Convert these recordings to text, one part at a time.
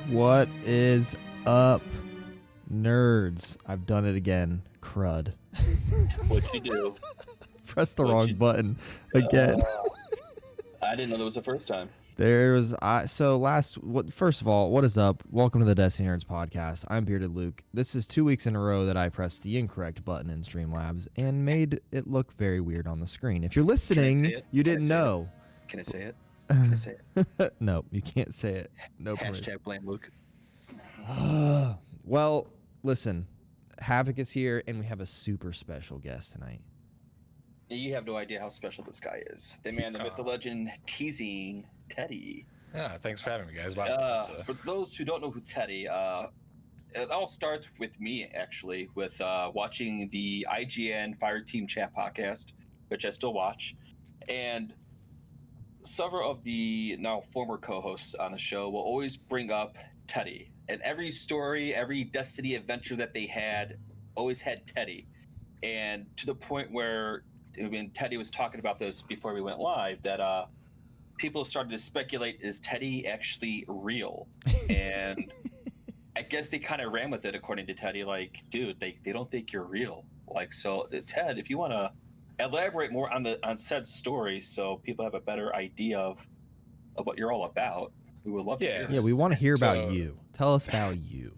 What is up, nerds? I've done it again. Crud. What'd you do? Press the wrong button again. I didn't know that was the first time. First of all, what is up? Welcome to the Destiny Nerds podcast. I'm Bearded Luke. This is 2 weeks in a row that I pressed the incorrect button in Streamlabs and made it look very weird on the screen. If you're listening, you didn't know. Can I say it? Can I say it? No, you can't say it. No Hashtag blame Luke. Well, listen, Havoc is here, and we have a super special guest tonight. You have no idea how special this guy is. The man, the myth, the legend, Teasing Teddy. Yeah, thanks for having me, guys. Wow, For those who don't know who Teddy, it all starts with me, actually, with watching the IGN Fire Team Chat podcast, which I still watch, and several of the now former co-hosts on the show will always bring up Teddy. And every story, every Destiny adventure that they had always had Teddy. And to the point where, when Teddy was talking about this before we went live, that people started to speculate, is Teddy actually real? And I guess they kind of ran with it, according to Teddy, like, dude, they don't think you're real. Like, so Ted, if you want to elaborate more on said story so people have a better idea of what you're all about, we would love to hear. Yeah, we want to hear about you. Tell us about you.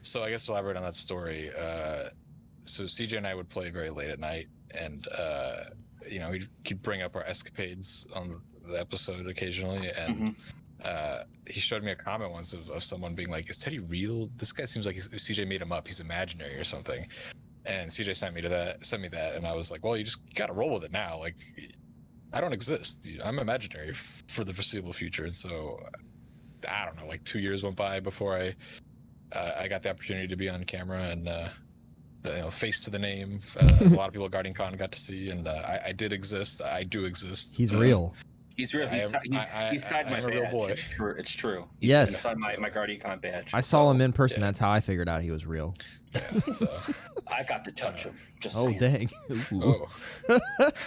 So I guess to elaborate on that story, so CJ and I would play very late at night, and he'd bring up our escapades on the episode occasionally, and he showed me a comment once of someone being like, "Is Teddy real? This guy seems like CJ made him up. He's imaginary or something." And CJ sent me that, and I was like, "Well, you gotta roll with it now. Like, I don't exist. I'm imaginary for the foreseeable future." And so, I don't know, like 2 years went by before I got the opportunity to be on camera and face to the name, as a lot of people at Guardian Con got to see. And I did exist. I do exist. He's real. He's real. He's signed my badge. real boy. It's true. Yes. He's signed my Guardian Con badge. I saw him in person. That's how I figured out he was real. Yeah, so. I got to touch him. Just oh, saying. dang. Oh.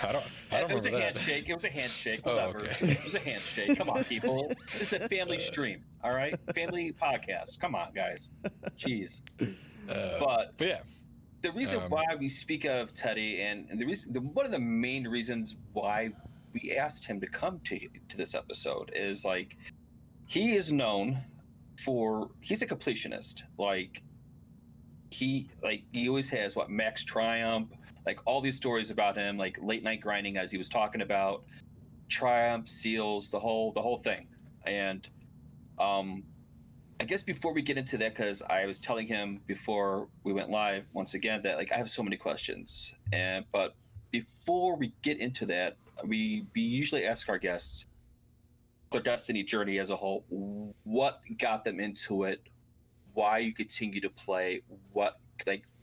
I don't It was remember a that. handshake. It was a handshake. Oh, Whatever. okay. It was a handshake. Come on, people. It's a family stream. All right, family podcast. Come on, guys. Jeez. But yeah. The reason why we speak of Teddy, and one of the main reasons why we asked him to come to this episode is, like, he is known for, he's a completionist. Like he always has Max Triumph, like all these stories about him, like late night grinding, as he was talking about, Triumph, Seals, the whole thing. And I guess before we get into that, because I was telling him before we went live once again that, like, I have so many questions, but before we get into that, we usually ask our guests their Destiny journey as a whole. What got them into it? Why you continue to play?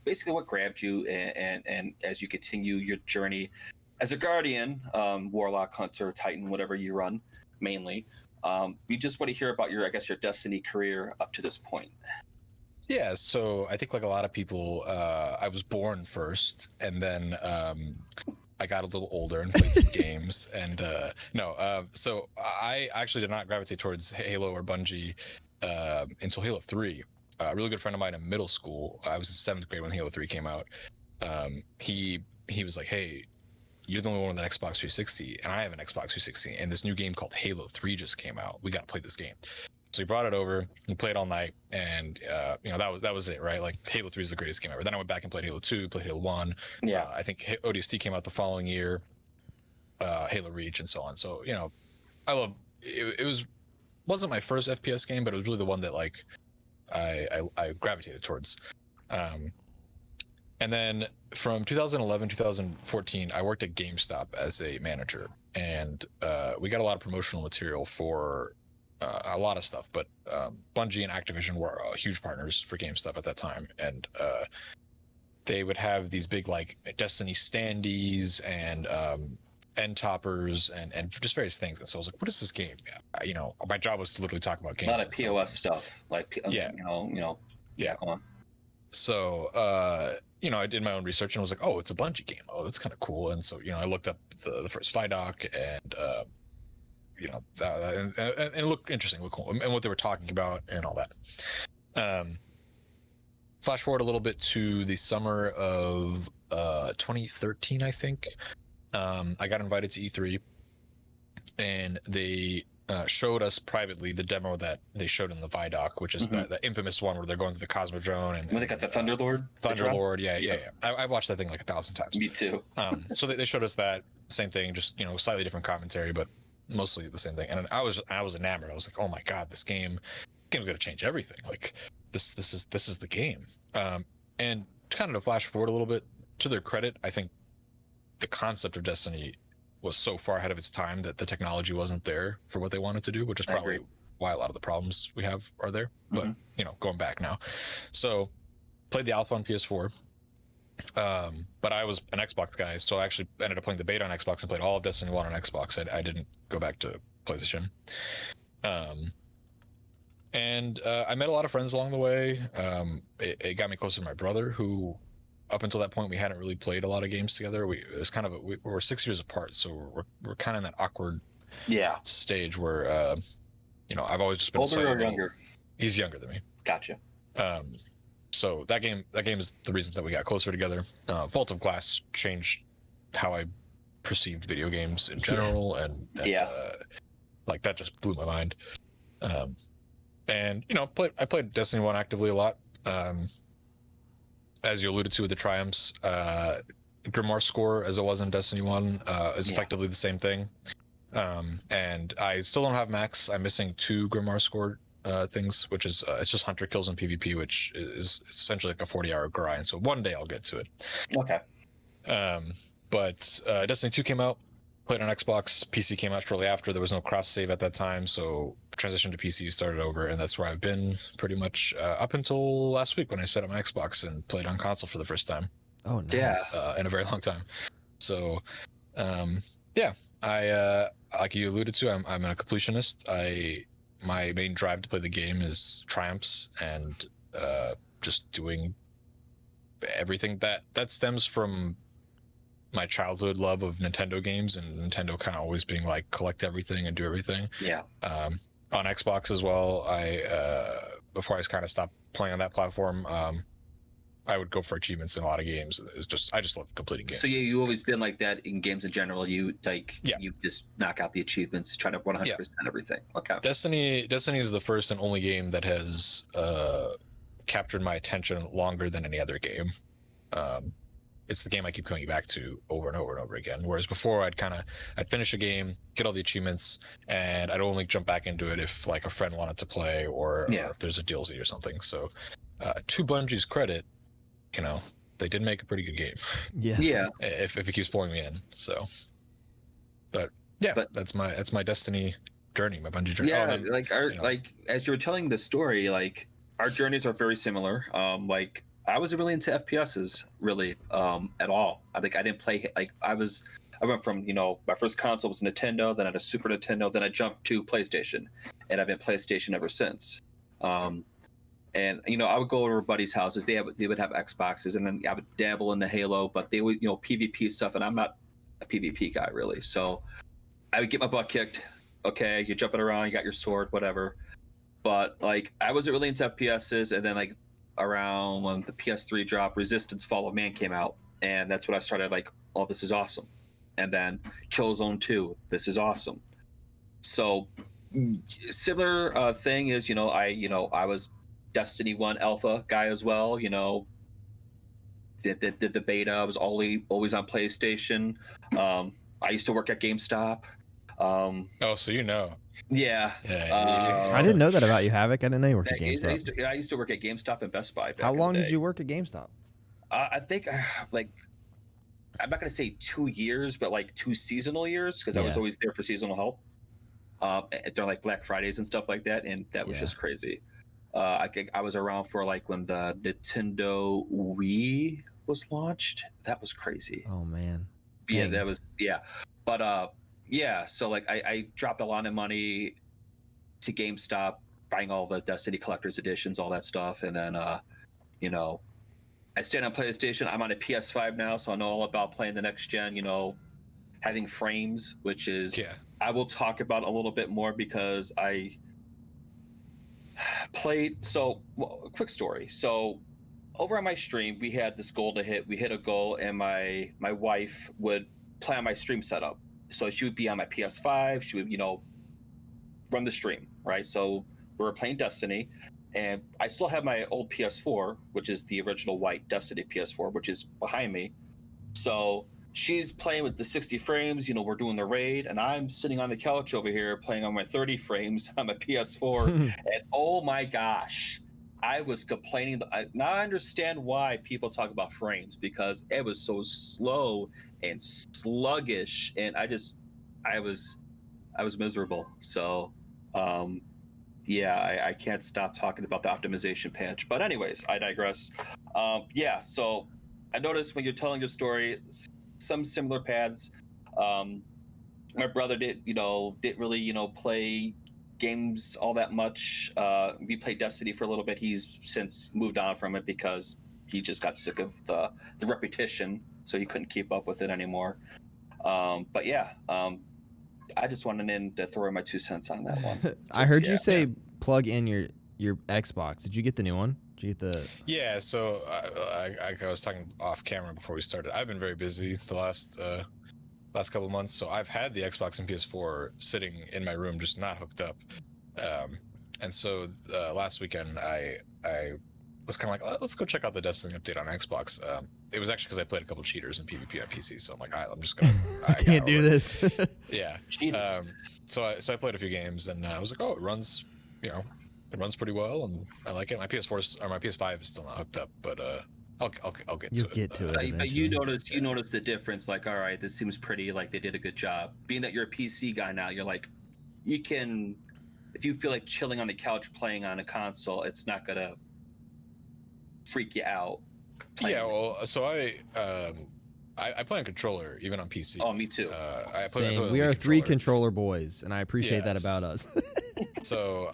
Basically what grabbed you, and as you continue your journey as a Guardian, Warlock, Hunter, Titan, whatever you run mainly. We just want to hear about your Destiny career up to this point. Yeah, so I think, like a lot of people, I was born first, and then I got a little older and played some games. And so I actually did not gravitate towards Halo or Bungie until Halo 3. A really good friend of mine in middle school, I was in 7th grade when Halo 3 came out. He was like, "Hey, you're the only one with an Xbox 360, and I have an Xbox 360, and this new game called Halo 3 just came out. We got to play this game." So he brought it over, we played all night, and that was it, right? Like, Halo 3 is the greatest game ever. Then I went back and played Halo 2, played Halo 1. Yeah. I think ODST came out the following year, Halo Reach, and so on. So, I love it. It wasn't my first FPS game, but it was really the one that, like, I gravitated towards. And then from 2011, 2014, I worked at GameStop as a manager, and we got a lot of promotional material for a lot of stuff, but Bungie and Activision were huge partners for GameStop at that time, and they would have these big, like, Destiny standees and end toppers and just various things. And so I was like, what is this game? My job was to literally talk about games. A lot of POS stuff, like, yeah, go on. So I did my own research and was like, oh, it's a Bungie game. Oh, that's kind of cool. And so I looked up the first FIDOC and and it looked interesting, looked cool, and what they were talking about and all that. Flash forward a little bit to the summer of 2013, I think. I got invited to E3, and they showed us privately the demo that they showed in the Vidoc, which is the infamous one where they're going to the Cosmodrome and when they got the Thunderlord. Thunderlord, yeah. I've watched that thing like 1,000 times. Me too. So they showed us that same thing, just slightly different commentary, but mostly the same thing. And I was enamored. I was like, oh my god, this game's gonna change everything. Like this is the game. And kind of to flash forward a little bit, to their credit, I think the concept of Destiny was so far ahead of its time that the technology wasn't there for what they wanted to do, which is probably why a lot of the problems we have are there. But going back now, so played the alpha on PS4. But I was an Xbox guy, so I actually ended up playing the beta on Xbox and played all of Destiny 1 on Xbox. I didn't go back to PlayStation. And I met a lot of friends along the way. It got me closer to my brother, who up until that point we hadn't really played a lot of games together. We were 6 years apart, so we're kind of in that awkward stage where I've always just been older or younger. He's younger than me. Gotcha. So that game is the reason that we got closer together. Vault of Glass changed how I perceived video games in general, and like that just blew my mind. And I played Destiny 1 actively a lot. As you alluded to with the triumphs, Grimoire score, as it was in Destiny 1, is effectively the same thing. And I still don't have max. I'm missing 2 Grimoire score things, which is it's just hunter kills in PvP, which is essentially like a 40-hour grind. So one day I'll get to it. Okay. But Destiny 2 came out, played on Xbox. PC came out shortly after. There was no cross save at that time, so transition to PC, started over, and that's where I've been pretty much up until last week when I set up my Xbox and played on console for the first time. Oh, nice. Yeah. In a very long time. So, I like you alluded to, I'm a completionist. My main drive to play the game is triumphs and just doing everything that stems from my childhood love of Nintendo games, and Nintendo kind of always being like collect everything and do everything. Yeah. On Xbox as well, I before I kind of stopped playing on that platform, I would go for achievements in a lot of games. I just love completing games. So you've always been like that in games in general. You just knock out the achievements, try to 100% everything. Okay. Destiny is the first and only game that has captured my attention longer than any other game. It's the game I keep coming back to over and over and over again. Whereas before, I'd finish a game, get all the achievements, and I'd only jump back into it if like a friend wanted to play or if there's a DLC or something. So, to Bungie's credit, they did make a pretty good game. Yes. Yeah. If it keeps pulling me in. So, but that's my Destiny journey, my Bungie journey. Yeah, like as you were telling the story, like our journeys are very similar. Like I wasn't really into FPSs really at all. I think I didn't play I went from my first console was Nintendo, then I had a Super Nintendo, then I jumped to PlayStation, and I've been PlayStation ever since. And I would go over buddies' houses. They would have Xboxes, and then I would dabble into Halo, but they would PvP stuff, and I'm not a PvP guy really. So I would get my butt kicked. Okay, you're jumping around, you got your sword, whatever. But like I wasn't really into FPSs, and then like around when the PS3 dropped, Resistance: Fall of Man came out, and that's when I started like, oh, this is awesome. And then Killzone 2, this is awesome. So similar thing is, I was Destiny 1 alpha guy as well. Did the beta. I was always on PlayStation. I used to work at GameStop. So Yeah. I didn't know that about you, Havoc. I didn't know you worked at GameStop. I used to work at GameStop and Best Buy. How long did you work at GameStop? I think like I'm not gonna say 2 years, but like 2 seasonal years, because I was always there for seasonal help. During like Black Fridays and stuff like that, and that was just crazy. I was around for like when the Nintendo Wii was launched. That was crazy. Oh man. Yeah, that was But so like I dropped a lot of money to GameStop, buying all the Destiny collector's editions, all that stuff, and then I stayed on PlayStation. I'm on a PS5 now, so I know all about playing the next gen. having frames, which is I will talk about a little bit more because I played. So, well, quick story. So, over on my stream, we had this goal to hit. We hit a goal, and my wife would play on my stream setup. So she would be on my PS5. She would, run the stream, right? So we were playing Destiny, and I still have my old PS4, which is the original white Destiny PS4, which is behind me. So she's playing with the 60 frames. We're doing the raid, and I'm sitting on the couch over here playing on my 30 frames on my PS4. And oh my gosh, I was complaining. Now I understand why people talk about frames, because it was so slow and sluggish, and I was miserable. So I can't stop talking about the optimization patch. But anyways, I digress. So I noticed when you're telling your story, some similar paths. My brother didn't really play games all that much. We played Destiny for a little bit. He's since moved on from it because he just got sick of the repetition, so he couldn't keep up with it anymore. I just wanted in to throw my 2 cents on that one. I heard you say plug in your Xbox. Did you get the new one? Did you get the? Yeah. So I was talking off camera before we started. I've been very busy the last couple of months, so I've had the Xbox and PS4 sitting in my room, just not hooked up. And so last weekend I was kind of like, let's go check out the Destiny update on Xbox. It was actually because I played a couple cheaters in PvP on PC, so I'm like, I'm just gonna. I can't do this. Yeah. Cheaters. So I played a few games, and I was like, it runs, it runs pretty well, and I like it. My PS5 is still not hooked up, but I'll get to it. Get to it. But you notice the difference. Like, all right, this seems pretty. Like they did a good job. Being that you're a PC guy now, you're like, you can, if you feel like chilling on the couch playing on a console, it's not gonna freak you out. Yeah, well, so I play on controller even on PC. Oh, me too. Same. We are 3 controller boys, and I appreciate that about us. So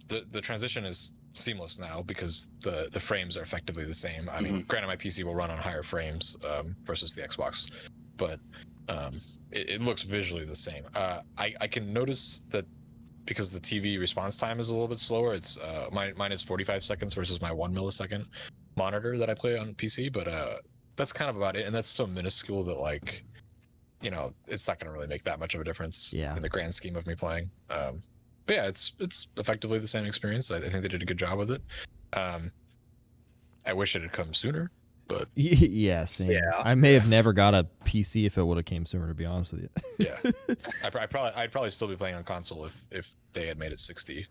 the transition is seamless now because the frames are effectively the same. I mean, granted, my PC will run on higher frames versus the Xbox, but it looks visually the same. I can notice that because the TV response time is a little bit slower. It's mine is 45 seconds versus my 1 millisecond monitor that I play on PC, but that's kind of about it, and that's so minuscule that it's not going to really make that much of a difference in the grand scheme of me playing. But yeah, it's effectively the same experience. I think they did a good job with it. I wish it had come sooner, but yeah, same. Yeah. I may have never got a PC if it would have came sooner, to be honest with you. Yeah, I'd probably still be playing on console if they had made it 60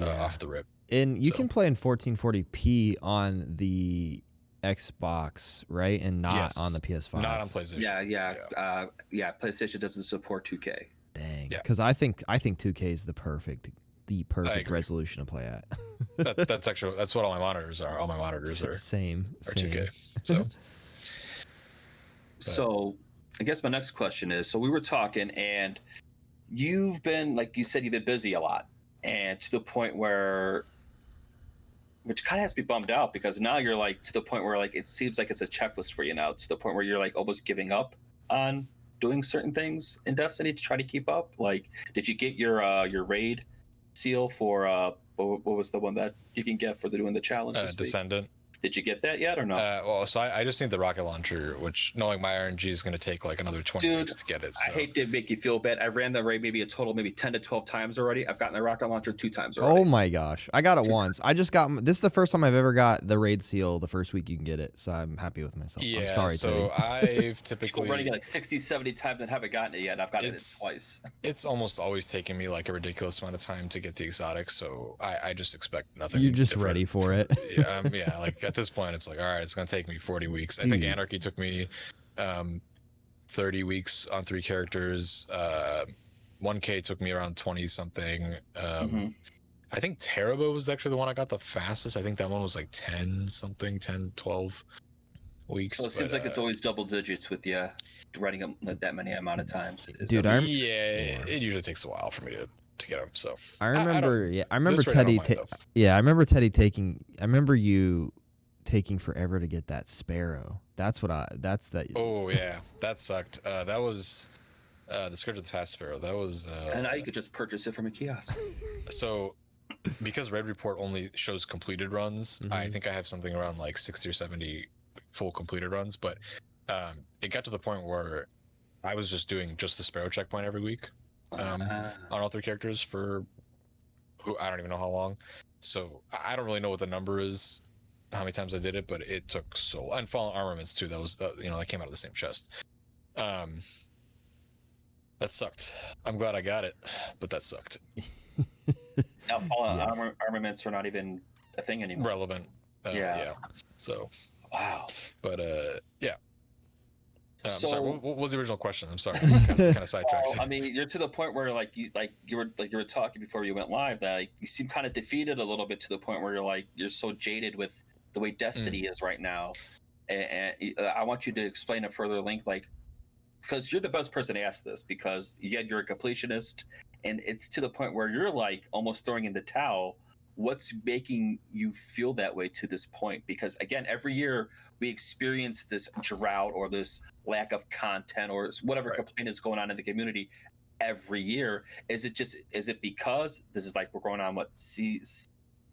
off the rip. And you can play in 1440p on the Xbox, right? And not on the PS5. Not on PlayStation. Yeah. PlayStation doesn't support 2K. Dang. Because I think 2K is the perfect resolution to play at. That's what all my monitors are. All my monitors are same 2K. So so I guess my next question is, so we were talking, and you've been, like you said, you've been busy a lot, and to the point where, which kind of has to be bummed out, because now you're like to the point where like it seems like it's a checklist for you now, to the point where you're like almost giving up on doing certain things in Destiny to try to keep up. Like, did you get your raid seal for what was the one that you can get for doing the challenge? Descendant. Did you get that yet or no? So I just need the rocket launcher, which, knowing my RNG, is going to take like another 20 weeks to get it. So. I hate to make you feel bad. I ran the raid maybe 10 to 12 times already. I've gotten the rocket launcher 2 times already. Oh my gosh. I got it once. I just got, this is the first time I've ever got the raid seal the first week you can get it. So I'm happy with myself. Yeah, I'm sorry, so Teddy. I've typically... People running it like 60, 70 times and haven't gotten it yet. I've gotten it twice. It's almost always taken me like a ridiculous amount of time to get the exotic. So I just expect nothing. You're just ready for it. Yeah, like at this point, it's like, all right, it's going to take me 40 weeks. Dude. I think Anarchy took me 30 weeks on 3 characters. 1K took me around 20 something. I think Terabo was actually the one I got the fastest. I think that one was like 10 something, 10, 12 weeks. So it seems like it's always double digits with you running them that many amount of times. Dude, it usually takes a while for me to get them. So I remember Teddy. I remember Teddy taking. I remember you taking forever to get that sparrow. That's that. Oh yeah, that sucked. That was the Scourge of the Past sparrow. That was. And now you could just purchase it from a kiosk. So, because Red Report only shows completed runs, I think I have something around like 60 or 70 full completed runs. But it got to the point where I was just doing just the sparrow checkpoint every week on all 3 characters for I don't even know how long. So I don't really know what the number is, how many times I did it, but it took so. And fallen armaments too. That was that came out of the same chest. That sucked. I'm glad I got it, but that sucked. Now fallen armaments are not even a thing anymore. Relevant. Yeah. So. Wow. But yeah. So, sorry, what was the original question? I'm sorry, kind of sidetracked. Well, I mean, you're to the point where you were talking before you went live that you seem kind of defeated a little bit to the point where you're so jaded with the way Destiny is right now, and I want you to explain a further link, because you're the best person to ask this, because you're a completionist, and it's to the point where you're almost throwing in the towel. What's making you feel that way to this point? Because again, every year we experience this drought or this lack of content or whatever complaint is going on in the community every year. Is it because this is we're going on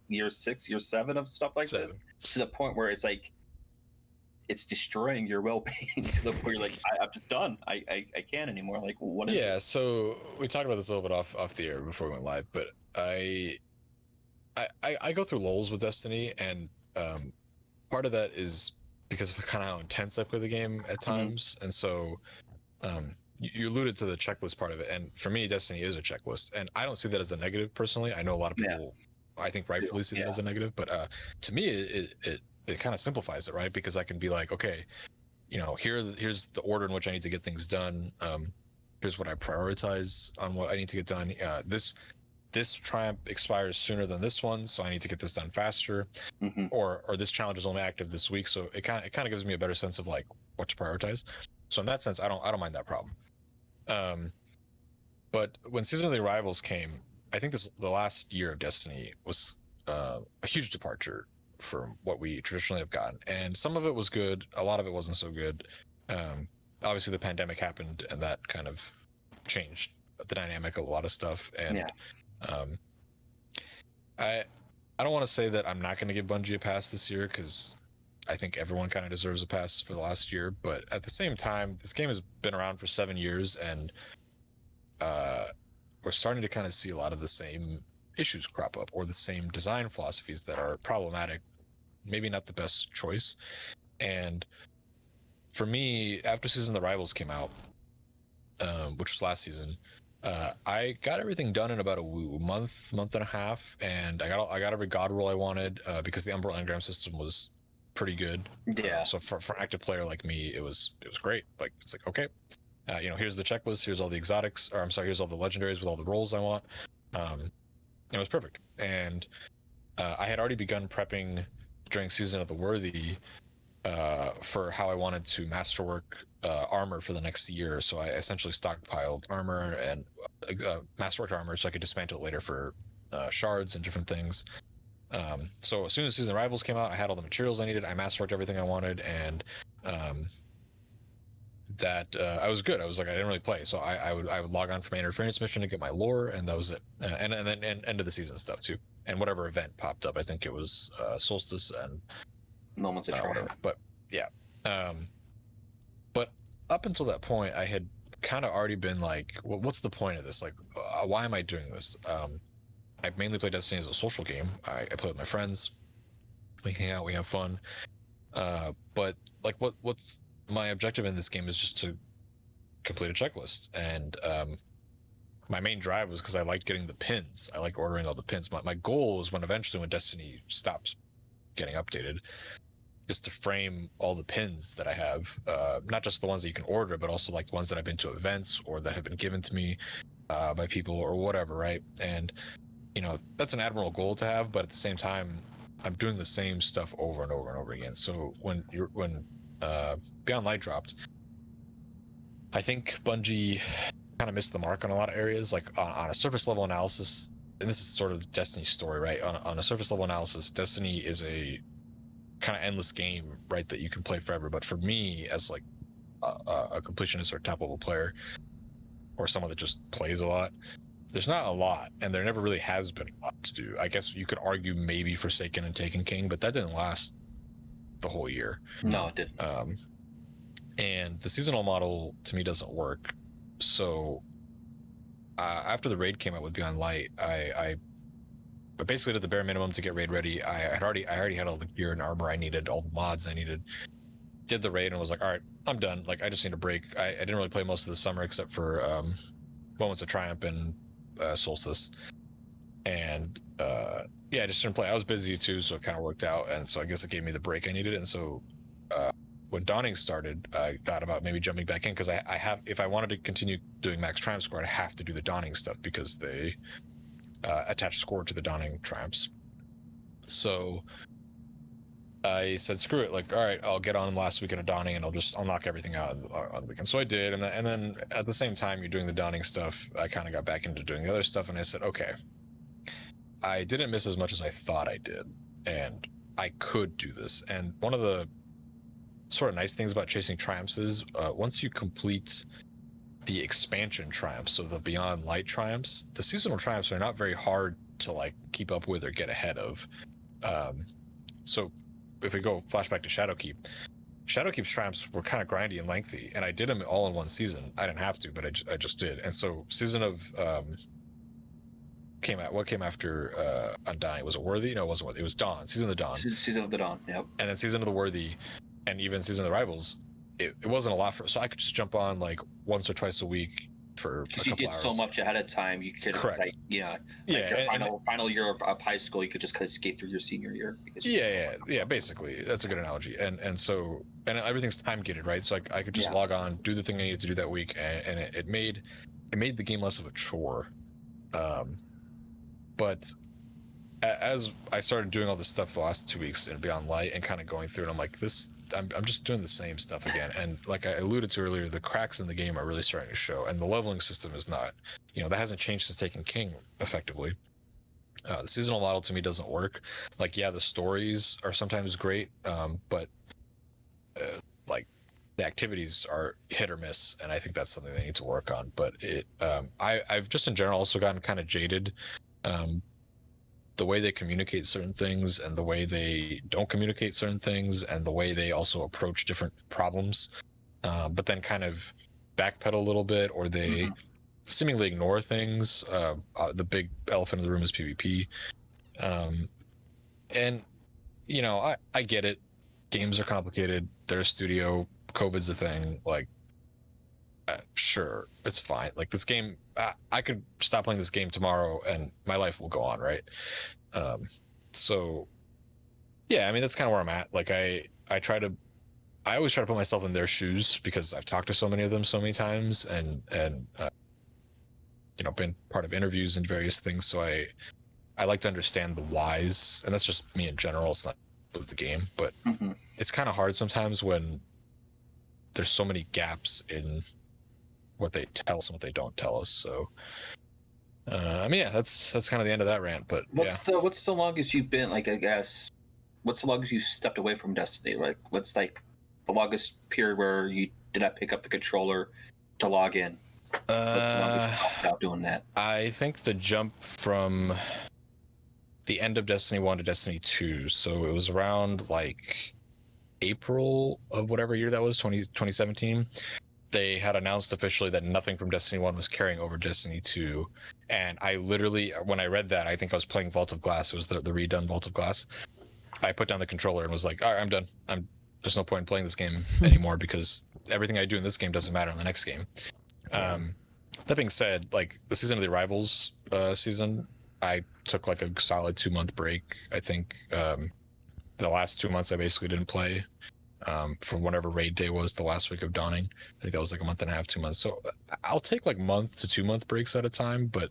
year 6, year 7 of stuff like 7. this, to the point where it's it's destroying your well-being to the point you're I'm just done. I can't anymore. What is it? So we talked about this a little bit off the air before we went live, but I go through lulls with Destiny, and part of that is because of kind of how intense I play the game at times. And so you alluded to the checklist part of it, and for me, Destiny is a checklist, and I don't see that as a negative personally. I know a lot of people, I think, rightfully see that as a negative, but to me, it kind of simplifies it, right? Because I can be like, okay, here's the order in which I need to get things done. Here's what I prioritize on what I need to get done. This triumph expires sooner than this one, so I need to get this done faster. Or this challenge is only active this week, so it kind of gives me a better sense of what to prioritize. So in that sense, I don't mind that problem. But when Season of the Arrivals came, I think the last year of Destiny was a huge departure from what we traditionally have gotten, and some of it was good, a lot of it wasn't so good. Obviously the pandemic happened, and that kind of changed the dynamic of a lot of stuff. And I don't want to say that I'm not going to give Bungie a pass this year, because I think everyone kind of deserves a pass for the last year, but at the same time, this game has been around for 7 years, and we're starting to kind of see a lot of the same issues crop up, or the same design philosophies that are problematic, maybe not the best choice. And for me, after Season of the Rivals came out, which was last season, I got everything done in about a month and a half, and I got every god roll I wanted, because the Umbral engram system was pretty good. So for an active player like me, it was great. It's okay, here's the checklist, here's all the exotics, or I'm sorry, here's all the legendaries with all the rolls I want. It was perfect. And I had already begun prepping during Season of the Worthy for how I wanted to masterwork armor for the next year. So I essentially stockpiled armor and masterworked armor so I could dismantle it later for shards and different things. So as soon as Season of Rivals came out, I had all the materials I needed. I masterworked everything I wanted, and I was good. I was I didn't really play, so I would log on for my interference mission to get my lore, and that was it. And then end of the season stuff too, and whatever event popped up. I think it was Solstice and Moments of Triumph. But yeah, but up until that point, I had kind of already been well, what's the point of this? Why am I doing this? I mainly play Destiny as a social game. I play with my friends. We hang out, we have fun. But what's my objective in this game is just to complete a checklist. And my main drive was because I liked getting the pins. I like ordering all the pins. My goal is when Destiny stops getting updated, is to frame all the pins that I have, not just the ones that you can order, but also the ones that I've been to events or that have been given to me by people or whatever, right? And that's an admirable goal to have, but at the same time, I'm doing the same stuff over and over and over again. So when Beyond Light dropped, I think Bungie kind of missed the mark on a lot of areas. On a surface level analysis, and this is sort of Destiny's story, right? On a surface level analysis, Destiny is a kind of endless game, right, that you can play forever. But for me, as like a completionist or top level player, or someone that just plays a lot, there's not a lot, and there never really has been a lot to do. I guess you could argue maybe Forsaken and Taken King, but that didn't last the whole year. No, it didn't. And the seasonal model to me doesn't work. So after the raid came out with Beyond Light, I basically did the bare minimum to get raid ready. I already had all the gear and armor I needed, all the mods I needed. Did the raid and was like, all right, I'm done. Like, I just need a break. I didn't really play most of the summer except for Moments of Triumph and Solstice. And yeah, I just didn't play. I was busy too, so it kind of worked out. And so I guess it gave me the break I needed. And so when Dawning started, I thought about maybe jumping back in, because I have, if I wanted to continue doing Max Triumph score, I have to do the Dawning stuff because they attach score to the Dawning Triumphs. So I said, screw it. Like, all right, I'll get on last weekend of Dawning and I'll knock everything out on the weekend. So I did. And then at the same time you're doing the Dawning stuff, I kind of got back into doing the other stuff. And I said, okay, I didn't miss as much as I thought I did. And I could do this. And one of the sort of nice things about chasing Triumphs is once you complete the expansion Triumphs, so the Beyond Light Triumphs, the seasonal Triumphs are not very hard to like keep up with or get ahead of. So if we go flashback to Shadowkeep's Triumphs were kind of grindy and lengthy, and I did them all in one season. I didn't have to, but I just did. And so Season of what came after Undying? Was it Worthy? No, it wasn't Worthy. It was Dawn. Season of the Dawn. Season of the Dawn. Yep. And then Season of the Worthy, and even Season of the Rivals. It wasn't a lot so I could just jump on like once or twice a week for a couple you did hours. So much ahead of time. You could, correct. Like, your final year of high school, you could just kind of skate through your senior year. Because basically that's a good analogy. And so everything's time gated, right? So I could just log on, do the thing I needed to do that week, and it made the game less of a chore. But as I started doing all this stuff the last 2 weeks in Beyond Light and kind of going through it, I'm like, I'm just doing the same stuff again. And like I alluded to earlier, the cracks in the game are really starting to show, and the leveling system is not, that hasn't changed since Taken King effectively. The seasonal model to me doesn't work. Like, the stories are sometimes great, but like the activities are hit or miss, and I think that's something they need to work on. But I've just in general also gotten kind of jaded. The way they communicate certain things and the way they don't communicate certain things and the way they also approach different problems, but then kind of backpedal a little bit, or they seemingly ignore things. The big elephant in the room is PvP. And, I get it. Games are complicated. They're a studio. COVID's a thing. Like, sure, it's fine. Like, this game, I could stop playing this game tomorrow and my life will go on, right? So yeah, I mean, that's kind of where I'm at. Like, I always try to put myself in their shoes because I've talked to so many of them so many times, and been part of interviews and various things. So I like to understand the whys, and that's just me in general. It's not with the game, but it's kind of hard sometimes when there's so many gaps in what they tell us and what they don't tell us. So I mean, that's kind of the end of that rant. But what's the longest you've been, like, I guess, what's the longest you stepped away from Destiny? Like, what's like the longest period where you did not pick up the controller to log in? What's the longest without doing that? I think the jump from the end of Destiny 1 to Destiny 2, so it was around like April of whatever year that was, 2017. They had announced officially that nothing from Destiny 1 was carrying over Destiny 2. And I literally, when I read that, I think I was playing Vault of Glass. It was the redone Vault of Glass. I put down the controller and was like, all right, I'm done. There's no point in playing this game anymore because everything I do in this game doesn't matter in the next game. That being said, like, the Season of the Rivals season, I took like a solid 2-month break. I think the last 2 months I basically didn't play. From whatever raid day was the last week of Dawning. I think that was like a month and a half, 2 months. So I'll take like month to 2 month breaks at a time, but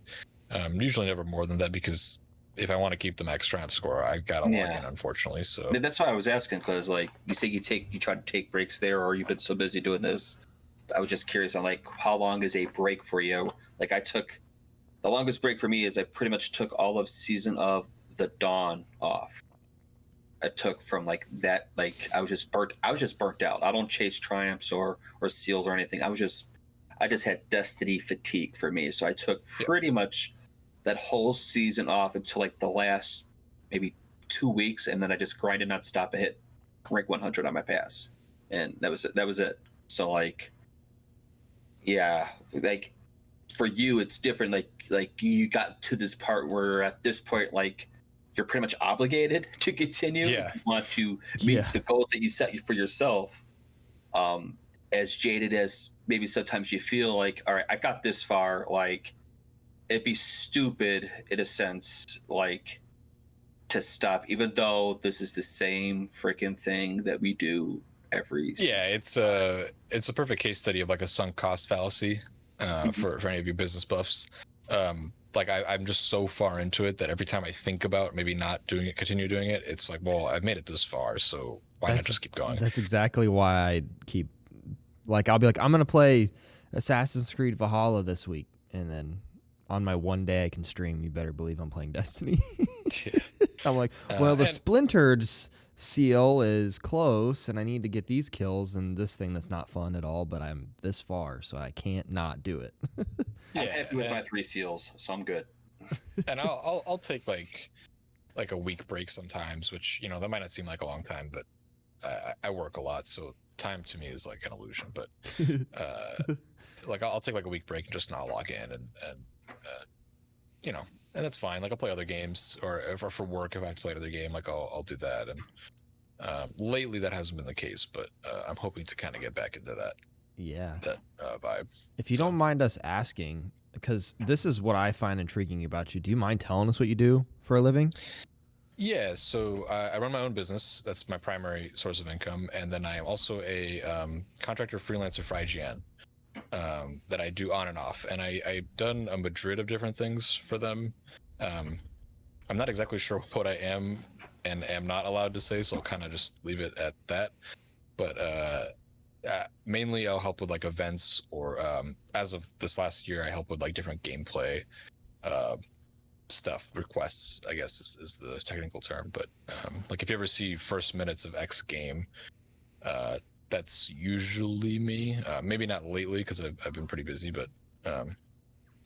usually never more than that, because if I want to keep the max Triumph score, I've got to log in, unfortunately. So that's why I was asking, because like you say you try to take breaks there, or you've been so busy doing this. I was just curious on like how long is a break for you? Like, the longest break for me is I pretty much took all of Season of the Dawn off. I took from like that. Like I was just burnt out. I don't chase triumphs or seals or anything. I just had destiny fatigue for me. So I took pretty much that whole season off until like the last maybe 2 weeks, and then I just grinded nonstop and hit rank 100 on my pass, and that was it. So like, yeah, like for you it's different. Like you got to this part where at this point like you're pretty much obligated to continue if you want to meet the goals that you set for yourself. As jaded as maybe sometimes you feel, like, all right, I got this far, like it'd be stupid in a sense, like, to stop, even though this is the same freaking thing that we do every it's a perfect case study of like a sunk cost fallacy for any of you business buffs. Like I'm just so far into it that every time I think about maybe not doing it, continue doing it, it's like, well, I've made it this far, so why not just keep going? That's exactly why I keep, like, I'll be like, I'm gonna play Assassin's Creed Valhalla this week, and then on my one day I can stream, you better believe I'm playing Destiny. I'm like, well, the Splintered seal is close, and I need to get these kills, and this thing that's not fun at all, but I'm this far, so I can't not do it. I'm happy with my 3 seals, so I'm good. And I'll take like a week break sometimes, which, you know, that might not seem like a long time, but I work a lot, so time to me is like an illusion. But like I'll take like a week break and just not log in, and you know, and that's fine. Like I'll play other games, or if for work, if I have to play another game, like I'll do that. And lately that hasn't been the case, but I'm hoping to kind of get back into that. Yeah. That vibe. If you don't mind us asking, because this is what I find intriguing about you, do you mind telling us what you do for a living? Yeah, so I run my own business. That's my primary source of income. And then I am also a contractor freelancer for IGN that I do on and off. And I've done a madrid of different things for them. I'm not exactly sure what I am and am not allowed to say, so I'll kind of just leave it at that. But mainly I'll help with like events, or as of this last year, I help with like different gameplay stuff, requests, I guess is the technical term. But like if you ever see first minutes of X game, that's usually me. Maybe not lately because I've been pretty busy, but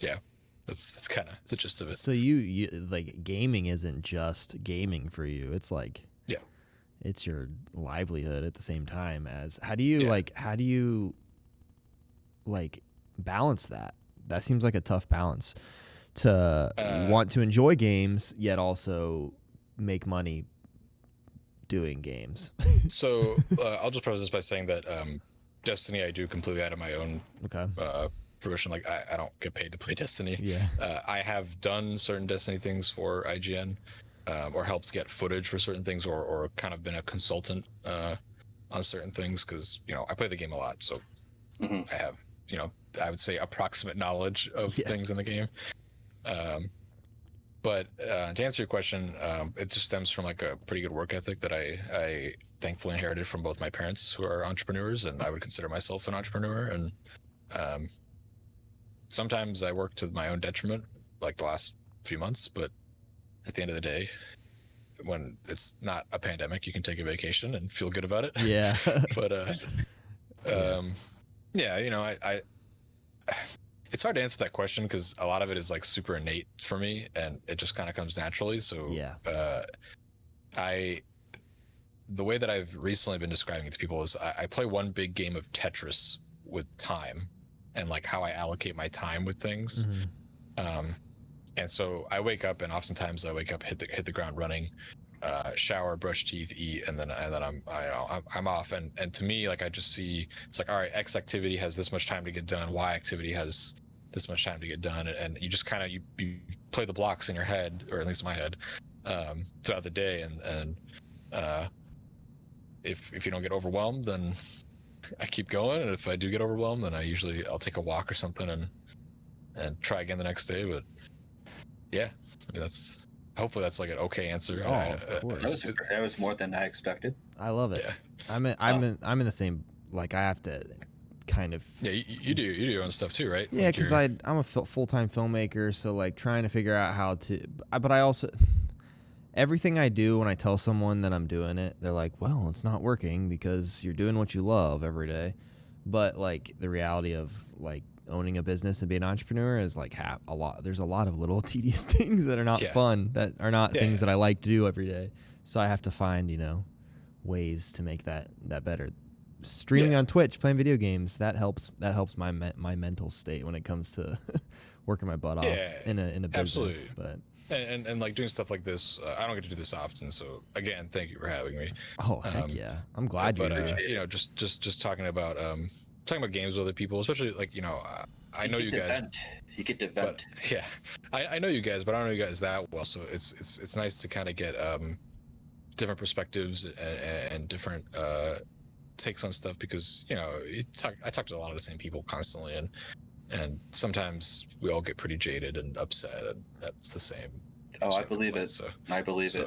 yeah, that's kind of the gist of it. So you like, gaming isn't just gaming for you. It's like, it's your livelihood at the same time. As how do you balance that? That seems like a tough balance to want to enjoy games yet also make money doing games. So I'll just preface this by saying that Destiny I do completely out of my own fruition. Like I don't get paid to play Destiny. I have done certain Destiny things for IGN, or helped get footage for certain things, or kind of been a consultant on certain things, because, you know, I play the game a lot, so I have, you know, I would say approximate knowledge of things in the game. But to answer your question, it just stems from like a pretty good work ethic that I thankfully inherited from both my parents, who are entrepreneurs, and I would consider myself an entrepreneur. And sometimes I work to my own detriment, like the last few months, but at the end of the day, when it's not a pandemic, you can take a vacation and feel good about it. Yeah. But yeah, you know, I it's hard to answer that question because a lot of it is like super innate for me, and it just kind of comes naturally. So the way that I've recently been describing it to people is I play one big game of Tetris with time, and like how I allocate my time with things. And so I wake up, and oftentimes I wake up, hit the ground running, shower, brush teeth, eat, and then I'm off. And to me, like, I just see it's like, all right, X activity has this much time to get done, Y activity has this much time to get done, and you just kind of you play the blocks in your head, or at least in my head, throughout the day. And if you don't get overwhelmed, then I keep going, and if I do get overwhelmed, then I'll take a walk or something and try again the next day. But yeah, I mean, hopefully that's like an okay answer. Oh, of course. That was more than I expected. I love it. Yeah. I'm in the same, like, I have to kind of. Yeah, you do your own stuff too, right? Yeah, because I'm a full-time filmmaker, so like trying to figure out how to. But I also, everything I do, when I tell someone that I'm doing it, they're like, well, it's not working because you're doing what you love every day. But like the reality of like owning a business and being an entrepreneur is like there's a lot of little tedious things that are not fun, that are not things that I like to do every day. So I have to find, ways to make that better. Streaming on Twitch, playing video games, that helps my mental state when it comes to working my butt off in a business. Absolutely. But and like doing stuff like this, I don't get to do this often. So again, thank you for having me. Oh, heck yeah. I'm glad you're here. Just talking about games with other people, especially like, I know you guys. You get to vent. But, yeah, I know you guys, but I don't know you guys that well. So it's nice to kind of get different perspectives and different takes on stuff, because I talk to a lot of the same people constantly, and sometimes we all get pretty jaded and upset, and that's the same. I believe it. So, I believe it.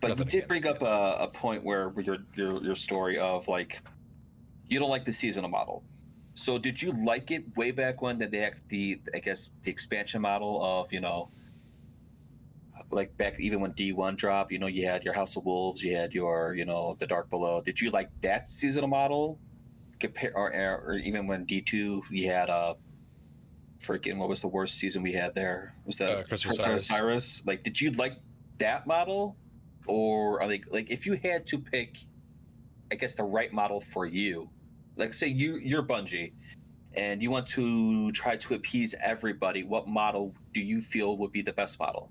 But you did bring up a point where your story of like, you don't like the seasonal model. So did you like it way back when that they had the expansion model of, like back even when D1 dropped, you had your House of Wolves, you had your, the Dark Below. Did you like that seasonal model? Or even when D2 we had freaking, what was the worst season we had there? Was that Cyrus? Like, did you like that model? Or are they like, if you had to pick, I guess, the right model for you, like say you're Bungie and you want to try to appease everybody, what model do you feel would be the best model?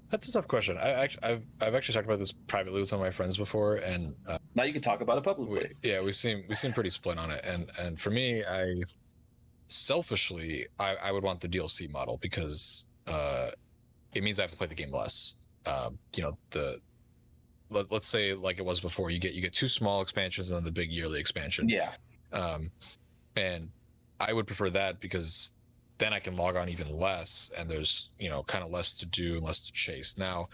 That's a tough question. I've actually talked about this privately with some of my friends before, and now you can talk about it publicly. We seem pretty split on it, and for me, selfishly I would want the DLC model, because it means I have to play the game less. Let's say like it was before, you get 2 small expansions and then the big yearly expansion. And I would prefer that, because then I can log on even less, and there's kind of less to do and less to chase. Now,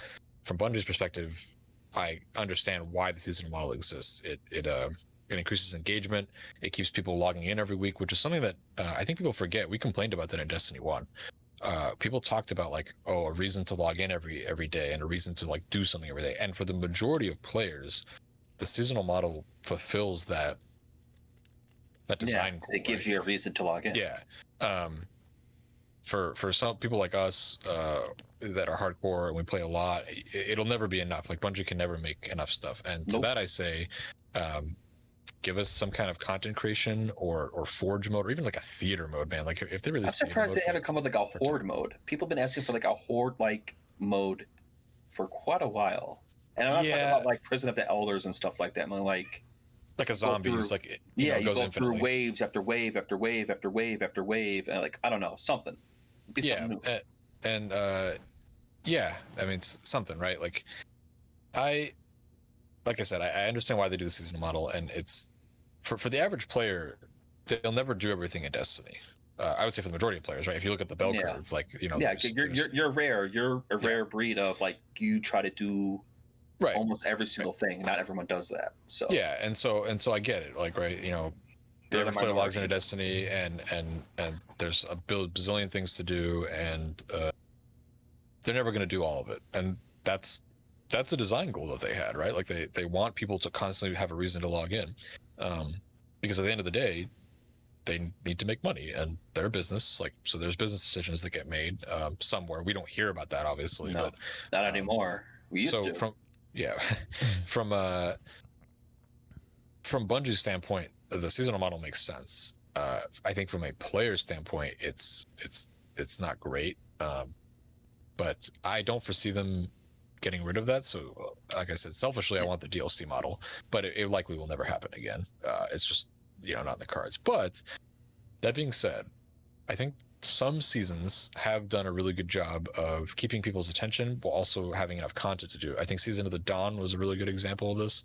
from Bungie's perspective, I understand why the seasonal model exists. It increases engagement. It keeps people logging in every week, which is something that I think people forget. We complained about that in Destiny 1. People talked about like, a reason to log in every day and a reason to like do something every day. And for the majority of players, the seasonal model fulfills that design goal. It gives you a reason to log in. For some people like us that are hardcore and we play a lot, it'll never be enough. Like, Bungie can never make enough stuff. And to that I say, give us some kind of content creation or forge mode, or even like a theater mode, man. Like, if they really, I'm surprised they haven't come with like a horde mode. People have been asking for like a horde like mode for quite a while. And I'm not talking about like Prison of the Elders and stuff like that. I mean, like a zombies, like you go through waves after wave after wave after wave after wave, and like, I don't know, something. Something new. I mean, it's something, right? Like I said, I understand why they do the seasonal model, and it's for the average player, they'll never do everything in Destiny. I would say for the majority of players, right? If you look at the bell curve, like you're rare. You're a rare breed of like, you try to do almost every single thing. Not everyone does that. So and so I get it. Like, right, the average player logs into Destiny, and there's a bazillion things to do, and they're never going to do all of it, and that's a design goal that they had, right? Like, they want people to constantly have a reason to log in, because at the end of the day, they need to make money, and they're a business. Like, so there's business decisions that get made somewhere. We don't hear about that, obviously. No, but not anymore. We used to. From Bungie's standpoint, the seasonal model makes sense. I think from a player standpoint, it's not great, but I don't foresee them getting rid of that. So, like I said, selfishly, I want the DLC model, but it likely will never happen again. It's just not in the cards. But that being said, I think some seasons have done a really good job of keeping people's attention while also having enough content to do. I think Season of the Dawn was a really good example of this,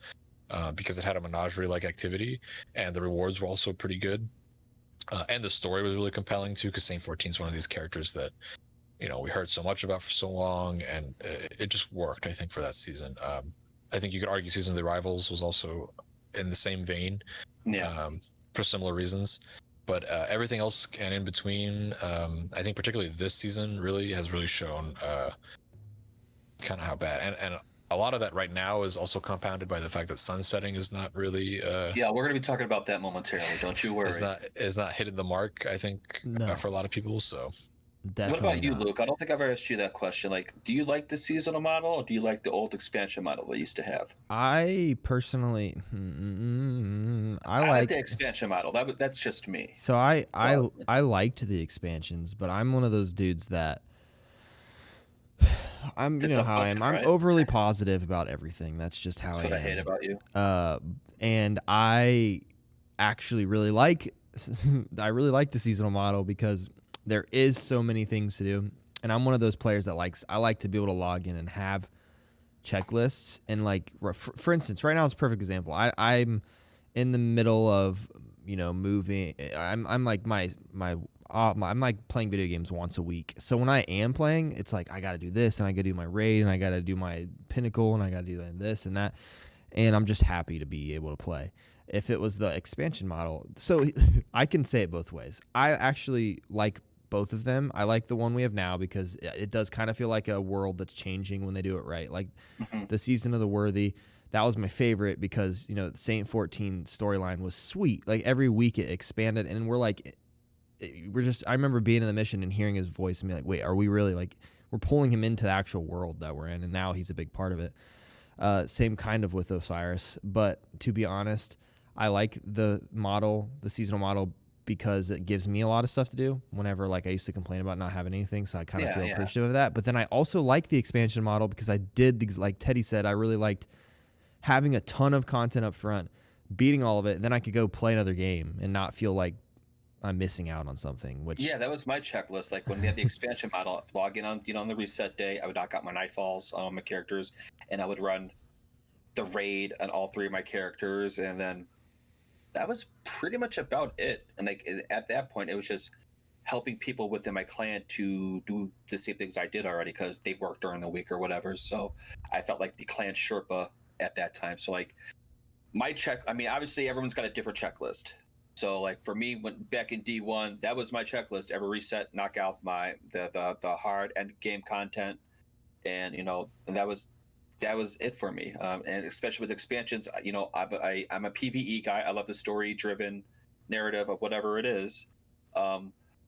because it had a menagerie-like activity, and the rewards were also pretty good, and the story was really compelling too, because Saint 14 is one of these characters that we heard so much about for so long, and it just worked, I think, for that season. I think you could argue Season of the Rivals was also in the same vein, for similar reasons. But everything else and in between, I think particularly this season has really shown kind of how bad. And a lot of that right now is also compounded by the fact that sunsetting is not really. Yeah, we're going to be talking about that momentarily. Don't you worry. Is not hitting the mark, I think, for a lot of people. So. Definitely. What about you, not. Luke? I don't think I've ever asked you that question. Like, do you like the seasonal model, or do you like the old expansion model they used to have? I personally, I like the expansion model. That's just me. So I liked the expansions, but I'm one of those dudes that I'm you know how I am. I'm overly positive about everything. That's just how I am. That's what I hate about you. And I actually really like the seasonal model because there is so many things to do, and I'm one of those players that I like to be able to log in and have checklists, and like for instance, right now is a perfect example. I'm in the middle of moving. I'm like I'm like playing video games once a week. So when I am playing, it's like I got to do this, and I got to do my raid, and I got to do my pinnacle, and I got to do this and that, and I'm just happy to be able to play. If it was the expansion model, so I can say it both ways. I actually like both of them. I like the one we have now because it does kind of feel like a world that's changing when they do it right. Like the Season of the Worthy, that was my favorite because, the Saint 14 storyline was sweet. Like every week it expanded, and I remember being in the mission and hearing his voice and be like, wait, are we really we're pulling him into the actual world that we're in, and now he's a big part of it. Same kind of with Osiris, but to be honest, I like the seasonal model because it gives me a lot of stuff to do whenever I used to complain about not having anything. So I kind of feel appreciative of that. But then I also like the expansion model because I did, like Teddy said, I really liked having a ton of content up front, beating all of it. And then I could go play another game and not feel like I'm missing out on something. That was my checklist. Like when we had the expansion model, log in on the reset day, I would knock out my Nightfalls on my characters, and I would run the raid on all 3 of my characters, and then that was pretty much about it. And at that point, it was just helping people within my clan to do the same things I did already because they worked during the week or whatever. So I felt like the clan Sherpa at that time. So obviously everyone's got a different checklist. So for me, back in D1, that was my checklist. Every reset, knock out the hard end game content, and and that was it for me. And especially with expansions, I'm a PvE guy. I love the story-driven narrative of whatever it is,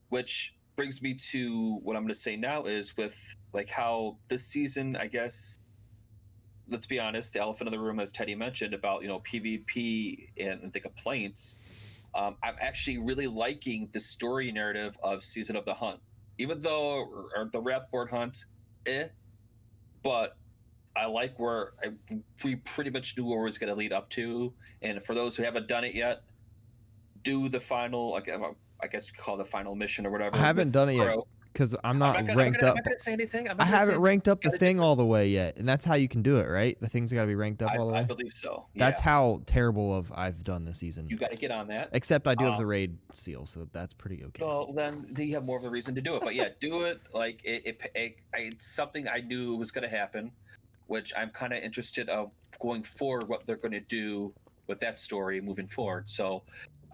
which brings me to what I'm going to say now is with how this season, I guess, let's be honest, the elephant in the room, as Teddy mentioned about PvP and the complaints. I'm actually really liking the story narrative of Season of the Hunt, even though the Wrathborn hunts, but I like we pretty much knew where it was going to lead up to. And for those who haven't done it yet, do the final, I guess you call it the final mission or whatever. I haven't done it yet because I'm not ranked up. I'm not going to say anything. I haven't ranked up the thing all the way yet, and that's how you can do it, right? The thing's got to be ranked up all the way. I believe so. That's how terrible I've done this season. You got to get on that. Except I do have the raid seal, so that's pretty okay. Well, then you have more of a reason to do it. But yeah, do it. It's something I knew was going to happen, which I'm kind of interested of going forward, what they're going to do with that story moving forward. So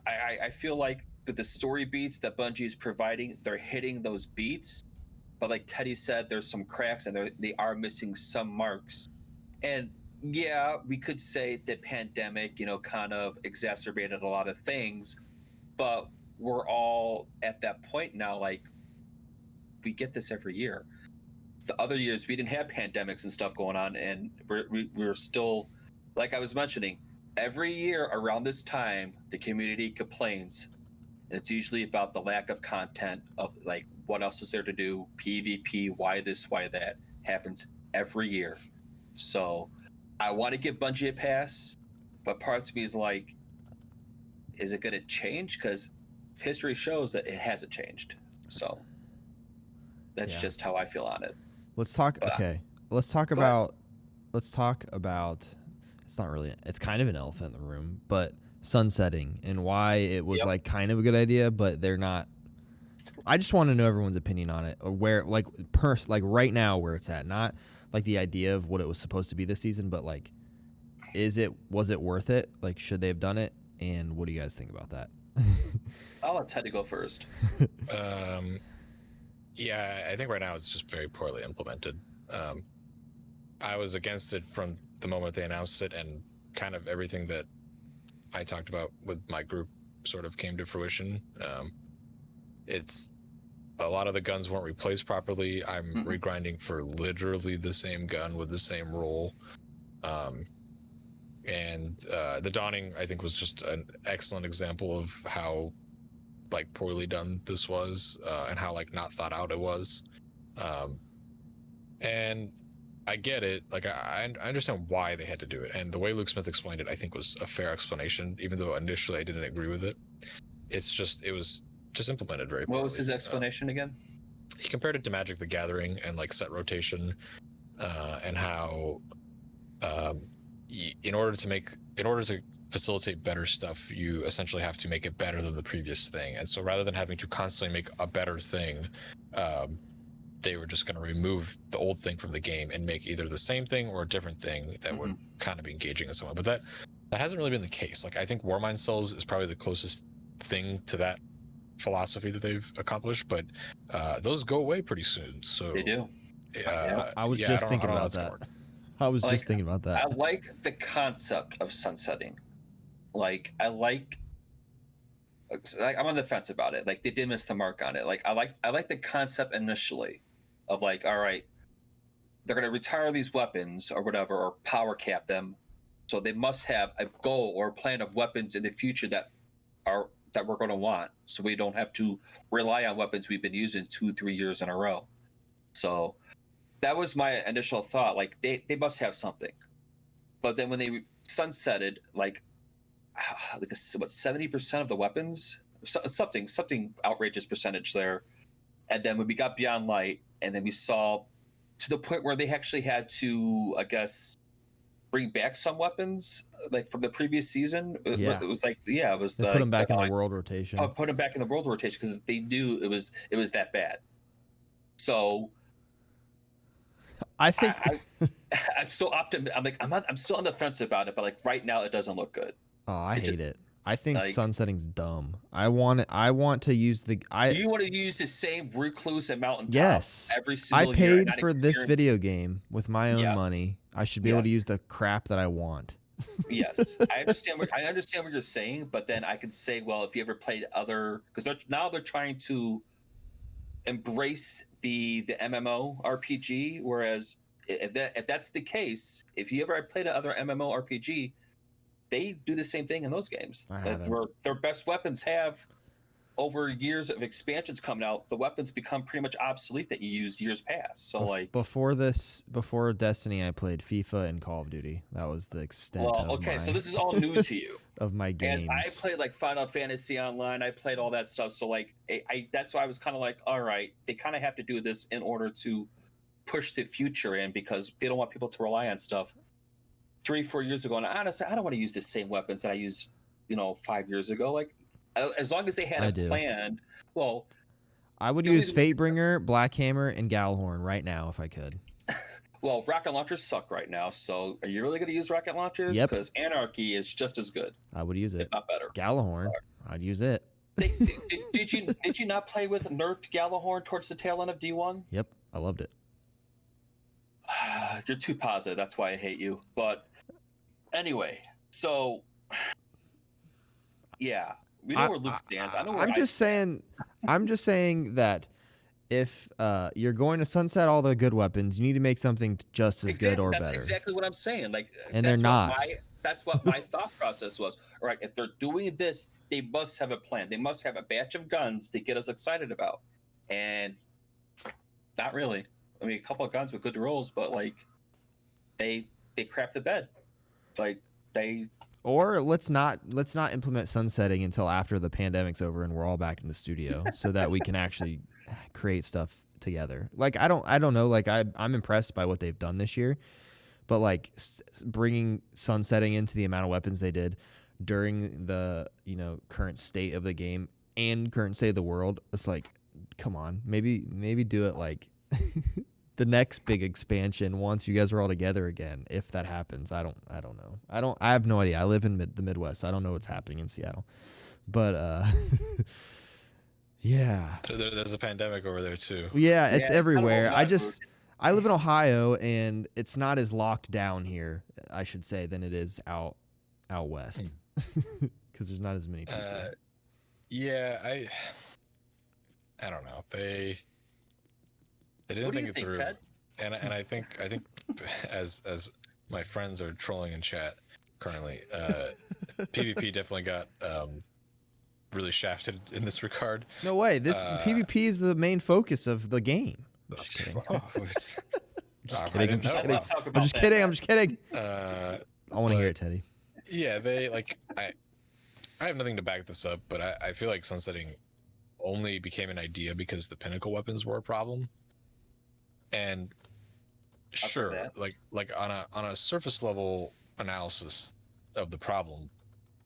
I feel like with the story beats that Bungie is providing, they're hitting those beats. But like Teddy said, there's some cracks and they are missing some marks. And yeah, we could say the pandemic, kind of exacerbated a lot of things. But we're all at that point now, we get this every year. The other years we didn't have pandemics and stuff going on, and we're still, like I was mentioning, every year around this time the community complains, and it's usually about the lack of content of what else is there to do, PvP, why this, why that. Happens every year. So I want to give Bungie a pass, but parts of me is is it going to change? Because history shows that it hasn't changed. So that's just how I feel on it. Let's talk. Let's talk about. It's not really. It's kind of an elephant in the room, but sunsetting and why it was kind of a good idea, but they're not. I just want to know everyone's opinion on it, or where right now where it's at, not the idea of what it was supposed to be this season, but was it worth it? Should they have done it? And what do you guys think about that? I'll let Teddy go first. Yeah, I think right now it's just very poorly implemented. I was against it from the moment they announced it, and kind of everything that I talked about with my group sort of came to fruition. It's a lot of the guns weren't replaced properly. I'm regrinding for literally the same gun with the same roll. And the Dawning, I think, was just an excellent example of how like poorly done this was, and how like not thought out it was. And I get it. Like I understand why they had to do it, and the way Luke Smith explained it, I think, was a fair explanation. Even though initially I didn't agree with it, it was just implemented very poorly. What was his explanation again? He compared it to Magic the Gathering and like set rotation, and how in order to facilitate better stuff, you essentially have to make it better than the previous thing. And so rather than having to constantly make a better thing, they were just going to remove the old thing from the game and make either the same thing or a different thing that would kind of be engaging in some way. But that hasn't really been the case. Like I think Warmind Cells is probably the closest thing to that philosophy that they've accomplished, but those go away pretty soon. So they do. I was just thinking about that. I was just thinking about that. I like the concept of sunsetting. Like I'm on the fence about it. Like they did miss the mark on it. Like I like the concept initially of like, all right, they're gonna retire these weapons or whatever, or power cap them. So they must have a goal or a plan of weapons in the future that we're gonna want. So we don't have to rely on weapons we've been using 2-3 years in a row. So that was my initial thought. Like they must have something. But then when they sunsetted, like 70% of the weapons, something outrageous percentage there, and then when we got Beyond Light, and then we saw to the point where they actually had to, I guess, bring back some weapons like from the previous season. It was like they put them back in the world rotation. Put them back in the world rotation because they knew it was that bad. So I think I'm so optimistic. I'm still on the fence about it, but like right now, it doesn't look good. Oh, I hate it. I think sunsetting's dumb. I want to use the. You want to use the same recluse and mountaintop. Yes. Every single year. I paid for this video game with my own money. I should be able to use the crap that I want. Yes, I understand what you're saying, but then I can say, well, if you ever played other, because they're trying to embrace the MMO RPG, whereas if that's the case, if you ever played another MMO RPG, they do the same thing in those games. Where their best weapons have, over years of expansions coming out, the weapons become pretty much obsolete that you used years past. So before Destiny, I played FIFA and Call of Duty. That was the extent. So this is all new to you. Of my games. I played like Final Fantasy Online. I played all that stuff. So like, that's why I was kind of like, all right, they kind of have to do this in order to push the future in, because they don't want people to rely on stuff 3-4 years ago. And honestly, I don't want to use the same weapons that I used, 5 years ago. Like, as long as they had a plan. Well, I would use Fatebringer, Blackhammer, and Gallhorn right now if I could. Well, rocket launchers suck right now. So are you really going to use rocket launchers? Yep. Because Anarchy is just as good. I would use it. If not better. Gallahorn, I'd use it. Did you not play with nerfed Gallahorn towards the tail end of D1? Yep, I loved it. You're too positive. That's why I hate you. But anyway, so yeah, we know where Luke stands. I know where I'm just saying that if you're going to sunset all the good weapons, you need to make something just as good or better. That's exactly what I'm saying. Like, and they're not. That's what my thought process was. All right, if they're doing this, they must have a plan. They must have a batch of guns to get us excited about. And not really. I mean, a couple of guns with good rolls, but like they crap the bed. Like Or let's not implement sunsetting until after the pandemic's over and we're all back in the studio, so that we can actually create stuff together. Like I don't know. Like I'm impressed by what they've done this year, but like bringing sunsetting into the amount of weapons they did during the current state of the game and current state of the world, it's like, come on, maybe do it like the next big expansion once you guys are all together again, if that happens. I don't know. I have no idea. I live in the Midwest. So I don't know what's happening in Seattle. But yeah. So there's a pandemic over there too. Yeah, it's everywhere. I live in Ohio, and it's not as locked down here, I should say, than it is out west, because there's not as many people. Yeah, I don't know. They didn't think it through, Ted? and I think as my friends are trolling in chat currently, PvP definitely got really shafted in this regard. No way. This PvP is the main focus of the game. I'm just kidding. I'm just kidding. I want to hear it, Teddy. Yeah, they like I have nothing to back this up, but I feel like sunsetting only became an idea because the pinnacle weapons were a problem. And sure, like on a surface level analysis of the problem,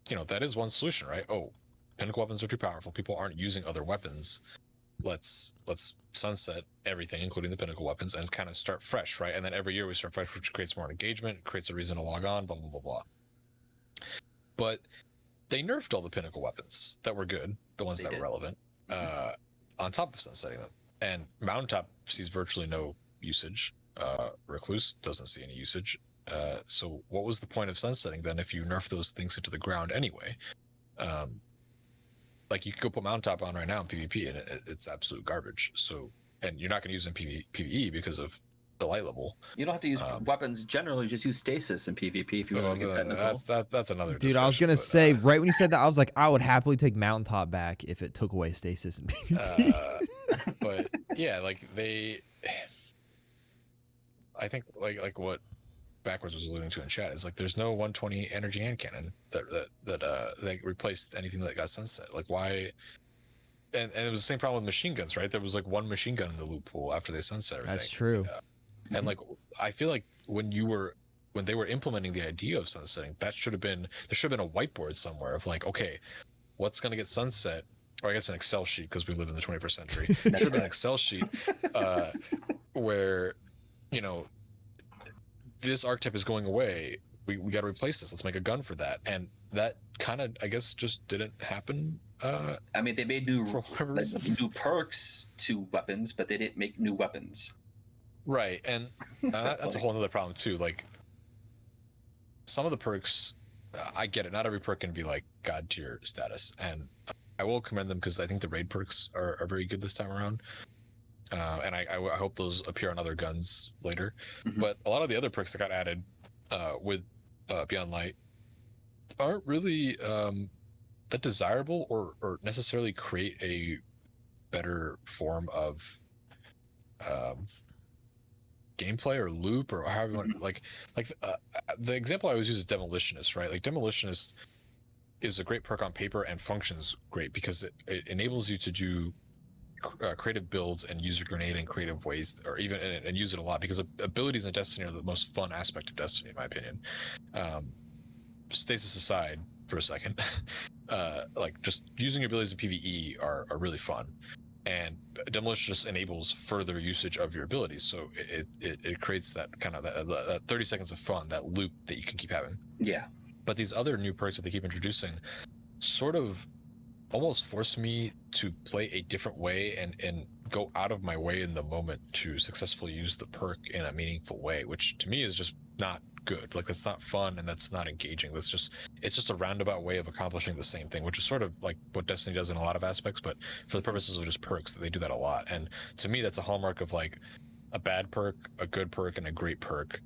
you know, that is one solution, right? Oh, pinnacle weapons are too powerful. People aren't using other weapons. Let's sunset everything, including the pinnacle weapons, and kind of start fresh, right? And then every year we start fresh, which creates more engagement, creates a reason to log on, blah blah blah blah. But they nerfed all the pinnacle weapons that were good, the ones that were relevant, on top of sunsetting them. And Mountaintop sees virtually no usage. Recluse doesn't see any usage. So what was the point of sunsetting then if you nerf those things into the ground anyway? Like you could go put Mountaintop on right now in PvP and it's absolute garbage. So, and you're not going to use it in PvE because of the light level. You don't have to use weapons generally, just use stasis in PvP if you want to get technical. That's another dude, I was going to say, right when you said that, I was like, I would happily take Mountaintop back if it took away stasis in PvP. But yeah, like I think like what Backwards was alluding to in chat is like there's no 120 energy hand cannon that replaced anything that got sunset. Like why? And it was the same problem with machine guns, right? There was like one machine gun in the loot pool after they sunset everything. That's true. And like I feel like when they were implementing the idea of sunsetting, there should have been a whiteboard somewhere of like, okay, what's going to get sunset? Or I guess an Excel sheet because we live in the 21st century. There should have been an Excel sheet where, you know, this archetype is going away. We got to replace this. Let's make a gun for that. And that kind of, I guess, just didn't happen. I mean, they made new perks to weapons, but they didn't make new weapons. Right, and that's a whole other problem too. Like some of the perks, I get it. Not every perk can be like god tier status, and I will commend them because I think the raid perks are very good this time around. And I hope those appear on other guns later. Mm-hmm. But a lot of the other perks that got added with Beyond Light aren't really that desirable or necessarily create a better form of gameplay or loop or however you want. Like the example I always use is Demolitionist, right? Like Demolitionist is a great perk on paper and functions great because it enables you to do creative builds and use your grenade in creative ways, or even and use it a lot because abilities in Destiny are the most fun aspect of Destiny, in my opinion. Stasis aside for a second, like just using your abilities in PvE are really fun, and Demolition just enables further usage of your abilities, so it creates that kind of that 30 seconds of fun, that loop that you can keep having. Yeah. But these other new perks that they keep introducing sort of almost force me to play a different way and go out of my way in the moment to successfully use the perk in a meaningful way, which to me is just not good. Like that's not fun and that's not engaging. It's just a roundabout way of accomplishing the same thing, which is sort of like what Destiny does in a lot of aspects, but for the purposes of just perks, that they do that a lot. And to me, that's a hallmark of like a bad perk, a good perk, and a great perk.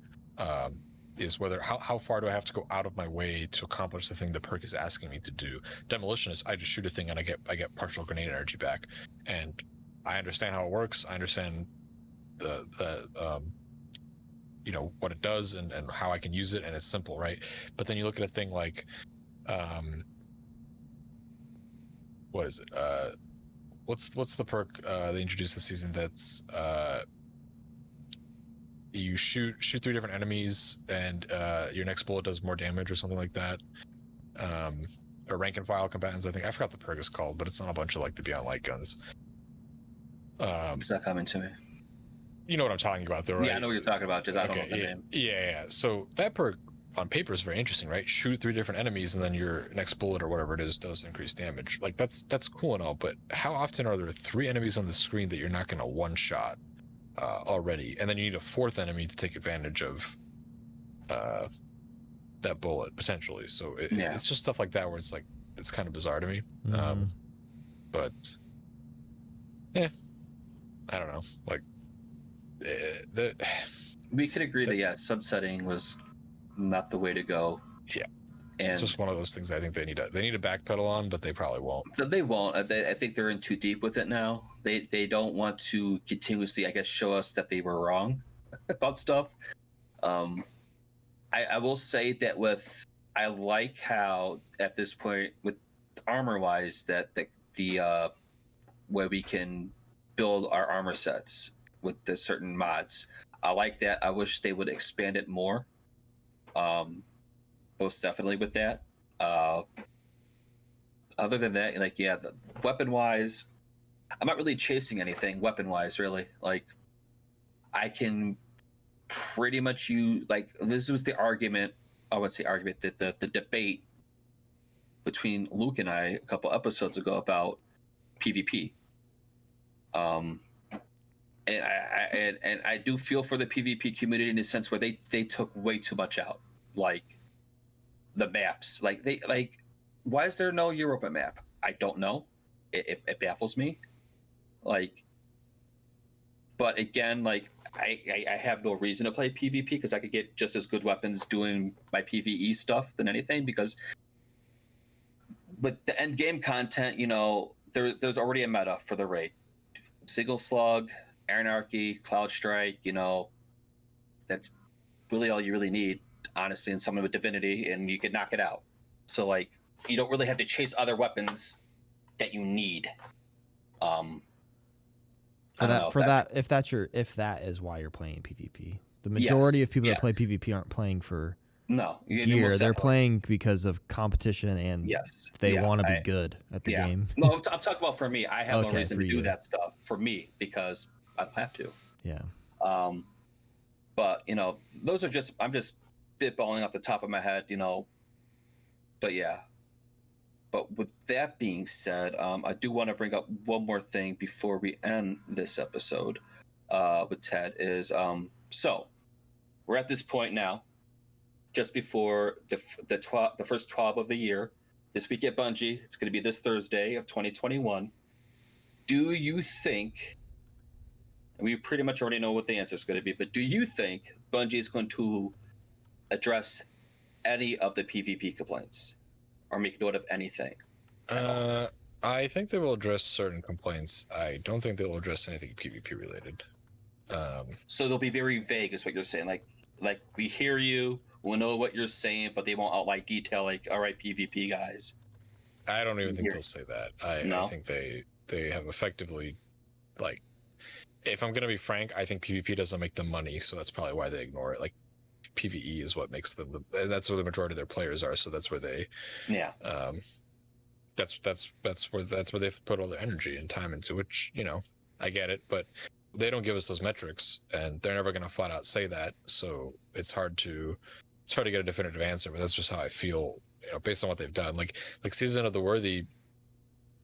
Is whether how far do I have to go out of my way to accomplish the thing the perk is asking me to do. Demolitionist, I just shoot a thing and I get partial grenade energy back, and I understand how it works. I understand the you know what it does and how I can use it, and it's simple, right? But then you look at a thing like what is it? What's the perk they introduced this season that's you shoot 3 different enemies and your next bullet does more damage or something like that. Or rank and file combatants, I think. I forgot the perk is called, but it's on a bunch of like the Beyond Light guns. It's not coming to me. You know what I'm talking about though, right? Yeah, I know what you're talking about, just I don't know the name. Yeah. So that perk on paper is very interesting, right? Shoot 3 different enemies and then your next bullet or whatever it is does increase damage. Like that's cool and all, but how often are there 3 enemies on the screen that you're not gonna one shot? already, and then you need a fourth enemy to take advantage of that bullet potentially. So it's just stuff like that where it's like it's kind of bizarre to me. But yeah, I don't know. Like we could agree that sunsetting was not the way to go. Yeah, and it's just one of those things. I think they need to backpedal on, but they probably won't. They won't. I think they're in too deep with it now. They don't want to continuously, I guess, show us that they were wrong about stuff. I will say that I like how at this point with armor wise that the where we can build our armor sets with the certain mods. I like that. I wish they would expand it more. Most definitely with that. Other than that, like the weapon wise, I'm not really chasing anything weapon wise. Really, like I can pretty much use this was the argument. I would say argument that the debate between Luke and I a couple episodes ago about PvP. And I do feel for the PvP community in the sense where they took way too much out, like the maps. Why is there no Europa map? I don't know. It baffles me. But again, I have no reason to play PvP because I could get just as good weapons doing my PvE stuff than anything. Because with the end game content, there's already a meta for the raid. Single slug, Anarchy, Cloud Strike, that's really all you really need, honestly, in someone with Divinity, and you can knock it out. So you don't really have to chase other weapons that you need. If that is why you're playing PvP. The majority of people that play PvP aren't playing for gear. They're playing because of competition and they want to be good at the game. No, I'm talking about for me. I have no reason to do that stuff for me because I don't have to. Yeah. But those are I'm just spitballing off the top of my head, But yeah. But with that being said, I do want to bring up one more thing before we end this episode with Ted is so we're at this point now, just before the first 12 of the year. This week at Bungie, it's going to be this Thursday of 2021. Do you think, and we pretty much already know what the answer is going to be, but do you think Bungie is going to address any of the PvP complaints or make note of anything? I think they will address certain complaints. I don't think they will address anything PvP related. So they'll be very vague, is what you're saying. Like we hear you, we'll know what you're saying, but they won't outline detail. All right, PvP guys. I don't even think they'll say that. I think they have effectively, if I'm gonna be frank, I think PvP doesn't make them money, so that's probably why they ignore it. PvE is what makes them. That's where the majority of their players are. So that's where they. Yeah. That's where they've put all their energy and time into. Which I get it, but they don't give us those metrics, and they're never going to flat out say that. So it's hard to get a definitive answer. But that's just how I feel, based on what they've done. Like Season of the Worthy,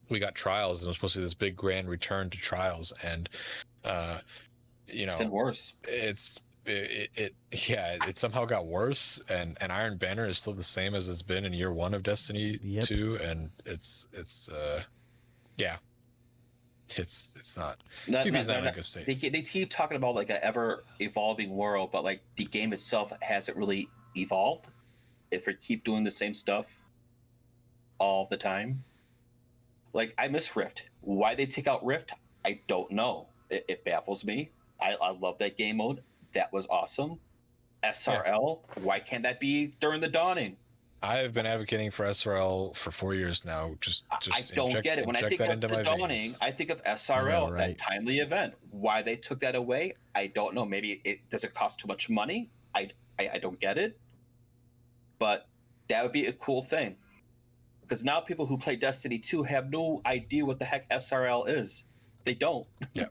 we got Trials, and it was supposed to be this big grand return to Trials, and it's been worse. It somehow got worse, and Iron Banner is still the same as it's been in year 1 of Destiny 2, and it's not. PvP's not in a good state. They keep talking about an ever evolving world, but the game itself hasn't really evolved. If we keep doing the same stuff all the time, I miss Rift. Why they take out Rift, I don't know. It baffles me. I love that game mode. That was awesome. SRL, why can't that be during the dawning? I've been advocating for SRL for 4 years now. I don't get it. When I think of the dawning, I think of SRL, that timely event. Why they took that away, I don't know. Maybe does it cost too much money? I don't get it. But that would be a cool thing. Because now people who play Destiny 2 have no idea what the heck SRL is. They don't. Yeah.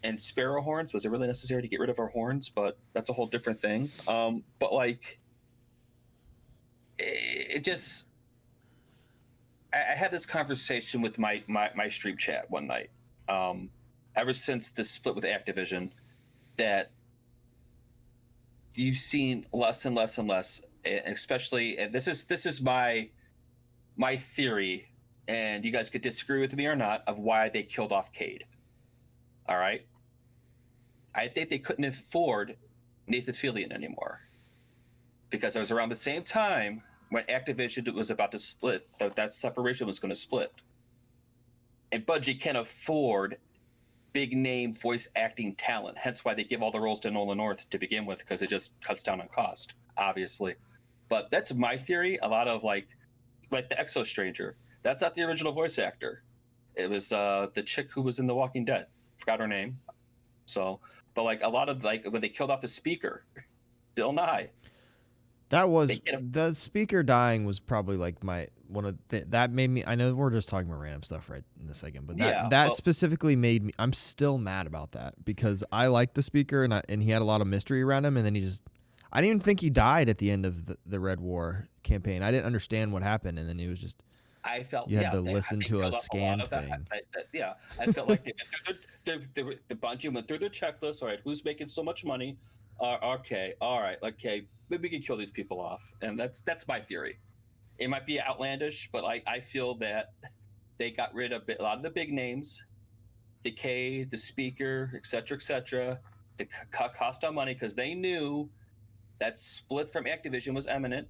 And sparrow horns, was it really necessary to get rid of our horns? But that's a whole different thing. But it just, I had this conversation with my stream chat one night, and ever since the split with Activision, that you've seen less and less and less, especially, and this is my theory, and you guys could disagree with me or not, of why they killed off Cade. All right, I think they couldn't afford Nathan Fillion anymore, because it was around the same time when Activision was about to split, that separation was going to split, and Bungie can't afford big name voice acting talent. Hence why they give all the roles to Nolan North to begin with, because it just cuts down on cost, obviously. But that's my theory. A lot of like the Exo Stranger, that's not the original voice actor. It was the chick who was in The Walking Dead. Forgot her name. So, but like a lot of like when they killed off the speaker, Bill Nye. That was the speaker dying was probably like that made me. I know we're just talking about random stuff right in a second, but that specifically made me. I'm still mad about that because I liked the speaker and he had a lot of mystery around him, and then I didn't even think he died at the end of the Red War campaign. I didn't understand what happened, and then he was just. I felt you had to listen to a scan thing. I felt like the Bungie went through their checklist. All right, who's making so much money? Okay, all right, okay, maybe we can kill these people off, and that's my theory. It might be outlandish, but I feel that they got rid of a lot of the big names, Decay, the speaker, etc., to cut cost on money because they knew that split from Activision was imminent,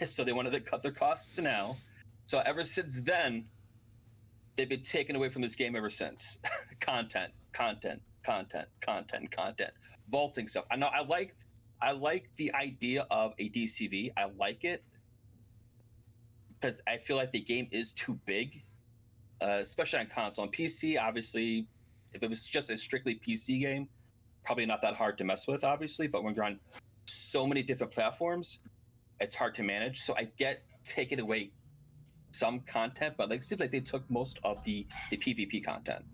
so they wanted to cut their costs now. So ever since then, they've been taken away from this game ever since. Content, vaulting stuff. I know I like the idea of a DCV. I like it because I feel like the game is too big, especially on console. On PC, obviously, if it was just a strictly PC game, probably not that hard to mess with, obviously. But when you're on so many different platforms, it's hard to manage. So I get taking away some content, but like it seems like they took most of the PvP content.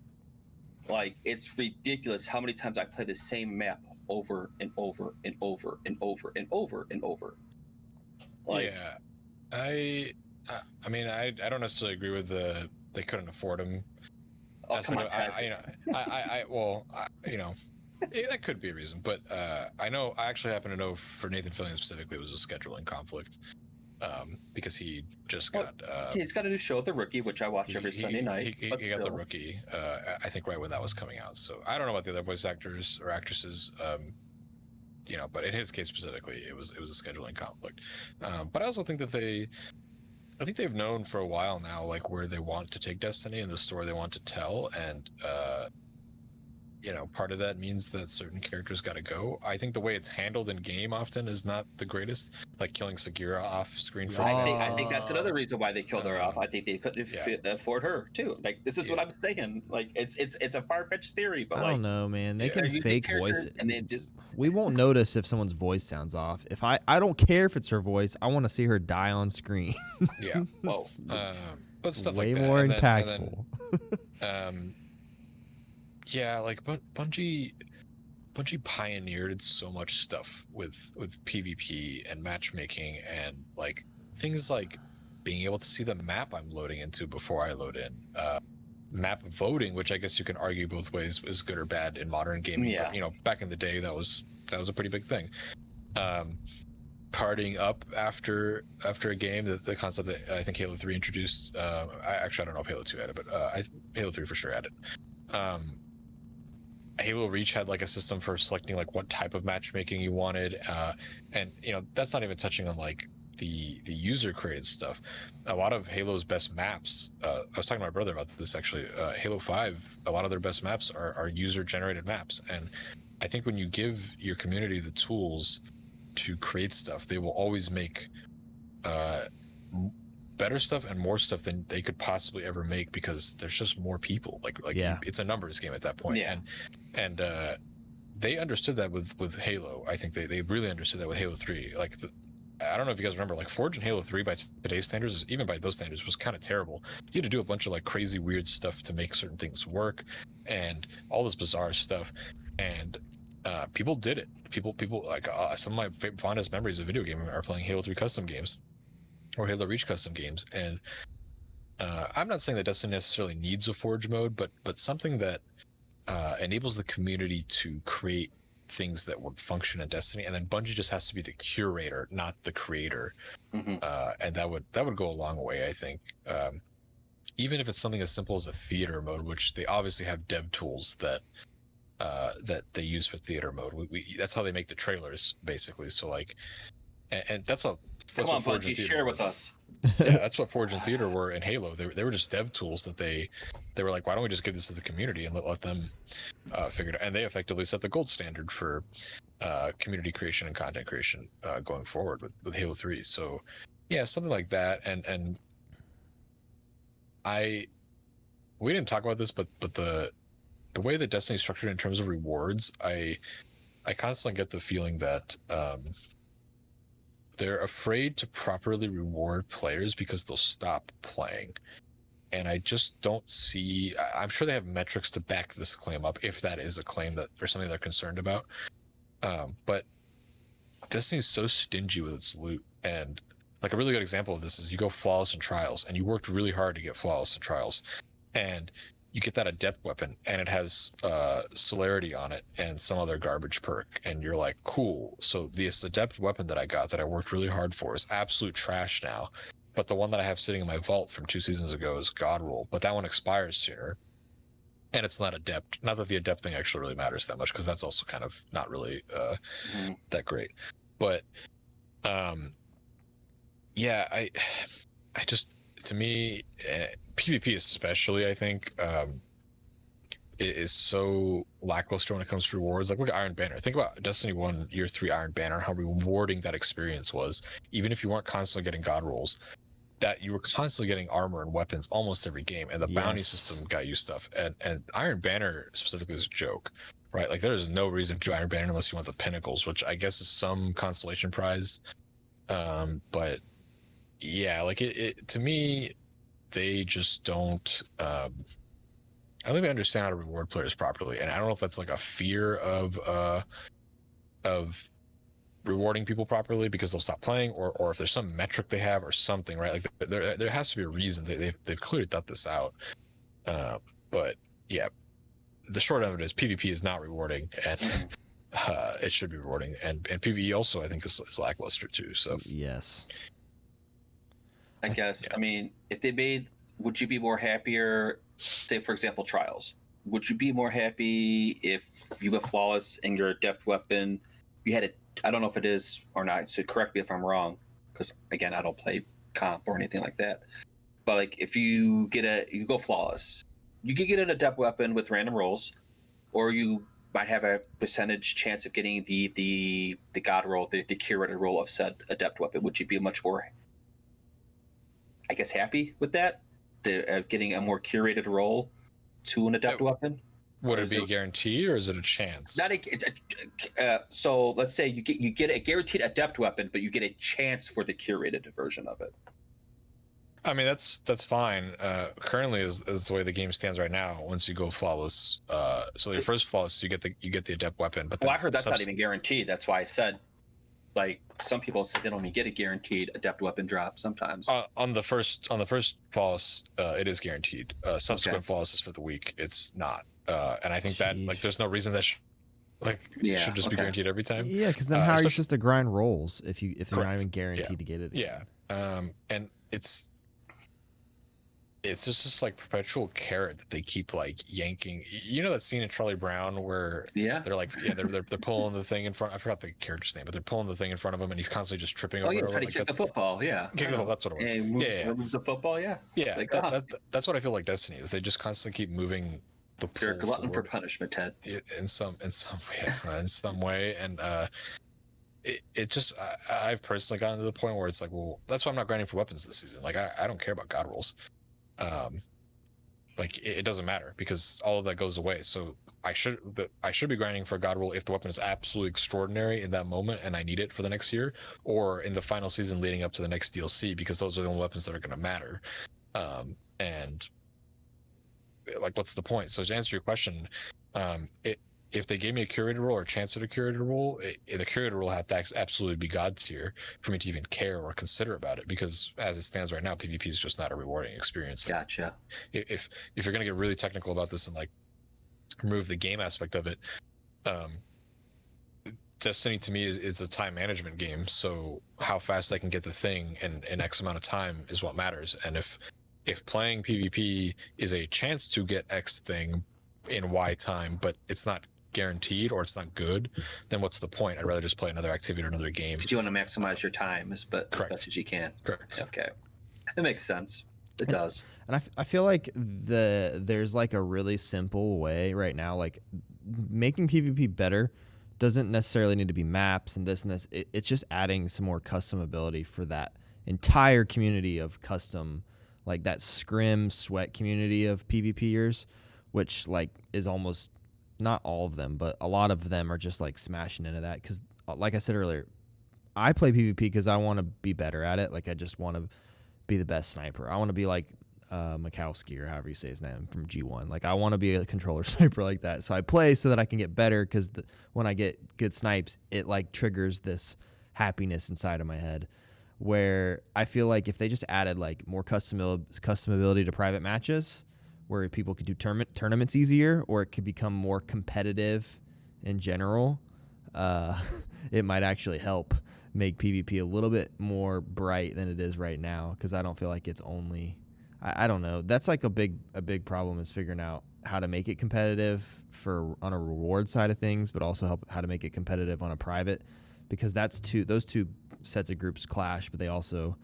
Like it's ridiculous how many times I play the same map over and over and over and over and over and over. Like, yeah, I mean, I don't necessarily agree with they couldn't afford them. Oh, come on, that could be a reason, but I actually happen to know for Nathan Fillion specifically it was a scheduling conflict. Because he just got he's got a new show, The Rookie, which I watch every Sunday night. He got The Rookie, I think right when that was coming out. So I don't know about the other voice actors or actresses, but in his case specifically, it was a scheduling conflict. But I also think that I think they've known for a while now, like where they want to take Destiny and the story they want to tell, and part of that means that certain characters got to go. I think the way it's handled in game often is not the greatest, like killing Sagira off screen. I think that's another reason why they killed her off. I think they couldn't afford her too. Like this is what I'm saying. Like it's a far-fetched theory, but I don't know, man. They can fake voice it, and then just we won't notice if someone's voice sounds off. If I don't care if it's her voice. I want to see her die on screen. Yeah. Well, but stuff way like that. more impactful. Yeah, like Bungie pioneered so much stuff with PvP and matchmaking and like things like being able to see the map I'm loading into before I load in. Map voting, which I guess you can argue both ways is good or bad in modern gaming. Yeah. But, back in the day that was a pretty big thing. Partying up after a game, the concept that I think Halo 3 introduced. I don't know if Halo 2 had it, but Halo 3 for sure had it. Halo Reach had like a system for selecting like what type of matchmaking you wanted, and that's not even touching on like the user created stuff. A lot of Halo's best maps, I was talking to my brother about this actually. Halo 5, a lot of their best maps are user generated maps, and I think when you give your community the tools to create stuff, they will always make better stuff and more stuff than they could possibly ever make because there's just more people. Like it's a numbers game at that point. Yeah. And they understood that with Halo. I think they really understood that with Halo 3. Like I don't know if you guys remember, like Forge and Halo 3 by today's standards, even by those standards, was kind of terrible. You had to do a bunch of like crazy weird stuff to make certain things work and all this bizarre stuff. And people did it. People like some of my fondest memories of video gaming are playing Halo 3 custom games or Halo Reach custom games. And I'm not saying that Destiny necessarily needs a Forge mode, but something that enables the community to create things that would function in Destiny, and then Bungie just has to be the curator, not the creator. Mm-hmm. And that would go a long way, I think. Even if it's something as simple as a theater mode, which they obviously have dev tools that they use for theater mode. That's how they make the trailers, basically. So like, and that's a come on, Bungie, share with us. Yeah, that's what Forge and Theater were in Halo. They were just dev tools that they were like, why don't we just give this to the community and let them figure it out? And they effectively set the gold standard for community creation and content creation going forward with Halo 3. So yeah, something like that. And we didn't talk about this, but the way that Destiny is structured in terms of rewards, I constantly get the feeling that they're afraid to properly reward players because they'll stop playing. And I just don't see, I'm sure they have metrics to back this claim up, if that is a claim that or something they're concerned about. But Destiny is so stingy with its loot. And like a really good example of this is you go flawless in trials, and you worked really hard to get flawless in trials, and you get that adept weapon, and it has celerity on it and some other garbage perk, and you're like, cool, so this adept weapon that I got that I worked really hard for is absolute trash now, but the one that I have sitting in my vault from 2 seasons ago is God Roll, but that one expires sooner, and it's not adept. Not that the adept thing actually really matters that much, because that's also kind of not really that great, but yeah, I just, to me, PvP especially, I think, is so lackluster when it comes to rewards. Like, look at Iron Banner. Think about Destiny 1 Year 3 Iron Banner, how rewarding that experience was. Even if you weren't constantly getting God rolls, that you were constantly getting armor and weapons almost every game, and the bounty system got you stuff. And Iron Banner specifically is a joke, right? Like, there's no reason to do Iron Banner unless you want the pinnacles, which I guess is some consolation prize. But yeah, like it to me, they just don't I don't think they understand how to reward players properly, and I don't know if that's like a fear of rewarding people properly because they'll stop playing, or if there's some metric they have or something, right? Like there has to be a reason. They've clearly thought this out, but yeah, the short end of it is PvP is not rewarding, and it should be rewarding, and PvE also I think is lackluster too. So yes, I guess. Yeah. I mean, if they made, would you be more happier, say, for example, Trials? Would you be more happy if you went flawless in your adept weapon? You had it, I don't know if it is or not, so correct me if I'm wrong, because, again, I don't play comp or anything like that. But, like, if you go flawless, you could get an adept weapon with random rolls, or you might have a percentage chance of getting the God roll, the curated roll of said adept weapon. Would you be much more, I guess, happy with that? Getting a more curated role to an adept weapon? Would it be a guarantee, or is it a chance? Not so let's say you get a guaranteed adept weapon, but you get a chance for the curated version of it. I mean, that's fine. Currently, is the way the game stands right now. Once you go flawless, so your first flawless, you get the adept weapon. But I heard that's not even guaranteed. That's why I said, like, some people say they don't even get a guaranteed adept weapon drop sometimes. On the first flawless, it is guaranteed. Subsequent flawlesses for the week, it's not. And I think that, like, there's no reason that should just be guaranteed every time. Yeah, because then how are you supposed to grind rolls if they're not even guaranteed to get it again? Yeah. And it's just like perpetual carrot that they keep like yanking. You know that scene in Charlie Brown where they're like, they're pulling the thing in front. I forgot the character's name, but they're pulling the thing in front of him, and he's constantly just tripping over. Trying to kick the football. Yeah, kick the football. That's what it was. And moves the football. Yeah. Like, that's what I feel like Destiny is. They just constantly keep moving the pull. They're a glutton for punishment, Ted. In some way, and it just I've personally gotten to the point where it's like, well, that's why I'm not grinding for weapons this season. Like, I don't care about God rolls. Like, it doesn't matter because all of that goes away. So I should be grinding for a God roll if the weapon is absolutely extraordinary in that moment and I need it for the next year, or in the final season leading up to the next DLC, because those are the only weapons that are going to matter. And like, what's the point? So to answer your question, if they gave me a curated role or a chance at a curated role, the curated role had to absolutely be God tier for me to even care or consider about it, because as it stands right now, PvP is just not a rewarding experience. Gotcha. If you're going to get really technical about this and like remove the game aspect of it, Destiny to me is a time management game. So how fast I can get the thing in X amount of time is what matters. And if playing PvP is a chance to get X thing in Y time, but it's not guaranteed or it's not good, then what's the point? I'd rather just play another activity or another game. Because you want to maximize your time as best as you can. Correct. Okay, that makes sense. It does. And I feel like there's like a really simple way right now, like making PvP better doesn't necessarily need to be maps and this and this. It's just adding some more custom ability for that entire community of custom, like that scrim sweat community of PvPers, which like is almost not all of them, but a lot of them are just like smashing into that. Because like I said earlier, I play PvP because I want to be better at it. Like I just want to be the best sniper. I want to be like Mikowski or however you say his name from G1. Like I want to be a controller sniper like that. So I play so that I can get better because when I get good snipes, it like triggers this happiness inside of my head where I feel like if they just added like more custom ability to private matches where people could do tournaments easier or it could become more competitive in general, it might actually help make PvP a little bit more bright than it is right now because I don't feel like it's only I don't know. That's like a big problem is figuring out how to make it competitive on a reward side of things, but also how to make it competitive on a private, because those two sets of groups clash, but they also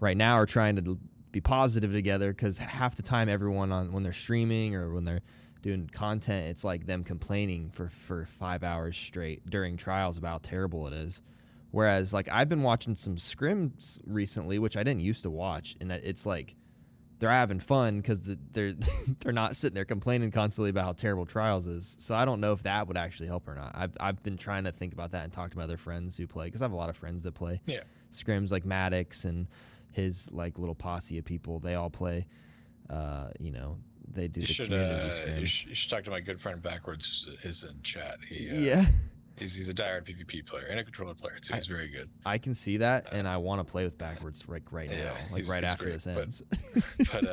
right now are trying to be positive together because half the time everyone when they're streaming or when they're doing content, it's like them complaining for 5 hours straight during trials about how terrible it is. Whereas like I've been watching some scrims recently, which I didn't used to watch, and it's like they're having fun because they're not sitting there complaining constantly about how terrible trials is. So I don't know if that would actually help or not. I've been trying to think about that and talk to my other friends who play, because I have a lot of friends that play scrims, like Maddox and his like little posse of people. They all play. They do community scrim. You should talk to my good friend Backwards, is in chat. He's a diehard PvP player and a controller player too. He's very good. I can see that, and I want to play with Backwards right now, like right after great, this ends. But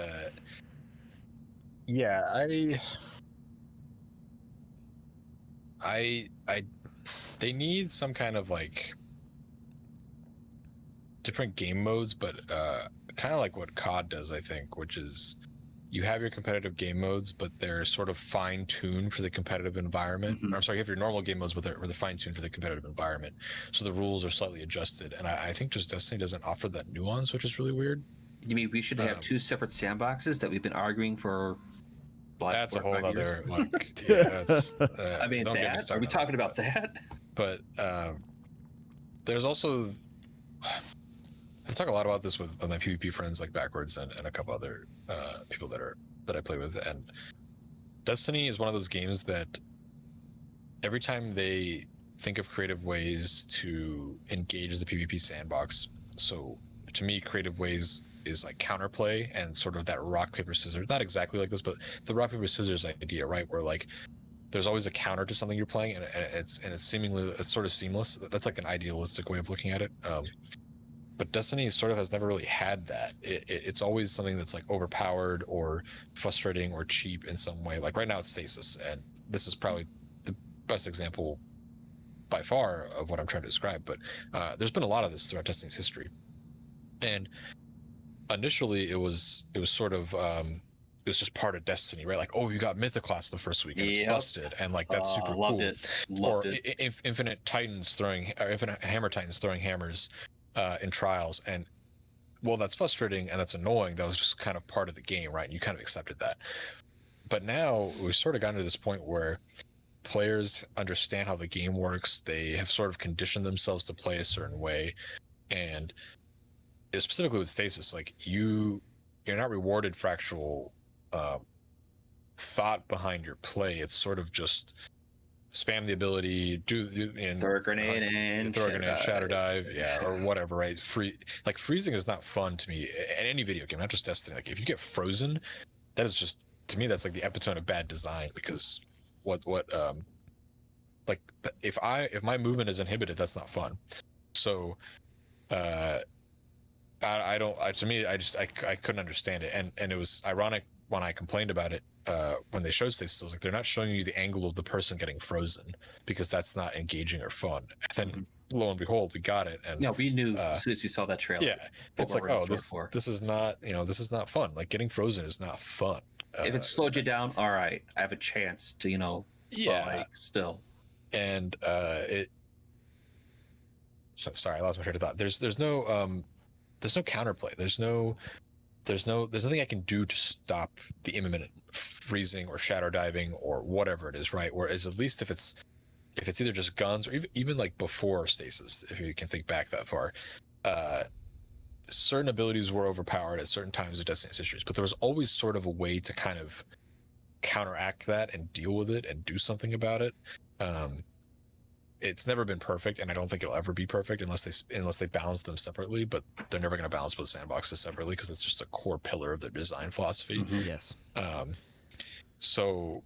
they need some kind of like different game modes, but kind of like what COD does, I think, which is you have your competitive game modes, but they're sort of fine-tuned for the competitive environment. Mm-hmm. I'm sorry, you have your normal game modes, but they're fine-tuned for the competitive environment. So the rules are slightly adjusted. And I think just Destiny doesn't offer that nuance, which is really weird. You mean we should have two separate sandboxes that we've been arguing for that's a whole other like I mean, are we talking about that? But there's also I talk a lot about this with my PvP friends like Backwards and a couple other people that I play with, and Destiny is one of those games that every time they think of creative ways to engage the PvP sandbox, so to me creative ways is like counterplay and sort of that rock paper scissors, not exactly like this, but the rock paper scissors idea, right, where like there's always a counter to something you're playing, and it's seemingly sort of seamless. That's like an idealistic way of looking at it. But Destiny sort of has never really had that. It's always something that's like overpowered or frustrating or cheap in some way. Like right now it's stasis, and this is probably the best example by far of what I'm trying to describe. But there's been a lot of this throughout Destiny's history. And initially it was sort of it was just part of Destiny, right? Like, oh, you got Mythoclast the first week and it's busted, and like that's super loved cool. Loved it. Infinite Hammer Titans throwing hammers in trials, and well, that's frustrating and that's annoying. That was just kind of part of the game, right? And you kind of accepted that. But now we've sort of gotten to this point where players understand how the game works. They have sort of conditioned themselves to play a certain way, and specifically with stasis, like you're not rewarded for actual thought behind your play. It's sort of just spam the ability, throw a grenade, shatter dive, or whatever, right? Freezing is not fun to me in any video game, not just Destiny. Like if you get frozen, that is just, to me, that's like the epitome of bad design, because if my movement is inhibited, that's not fun. So I couldn't understand it, and it was ironic when I complained about it when they showed stasis, I was like, they're not showing you the angle of the person getting frozen because that's not engaging or fun. And then lo and behold, we got it. And yeah, we knew as soon as we saw that trailer. Yeah, it's like, oh, this is not, this is not fun. Like getting frozen is not fun. If it slowed you down, all right, I have a chance to, yeah, like still. And sorry, I lost my train of thought. There's no counterplay. There's nothing I can do to stop the imminent freezing or shadow diving or whatever it is, right? Whereas at least if it's either just guns or even like before stasis, if you can think back that far, certain abilities were overpowered at certain times of Destiny's histories, but there was always sort of a way to kind of counteract that and deal with it and do something about it. It's never been perfect, and I don't think it'll ever be perfect unless they balance them separately. But they're never going to balance both sandboxes separately because it's just a core pillar of their design philosophy. Yes. So,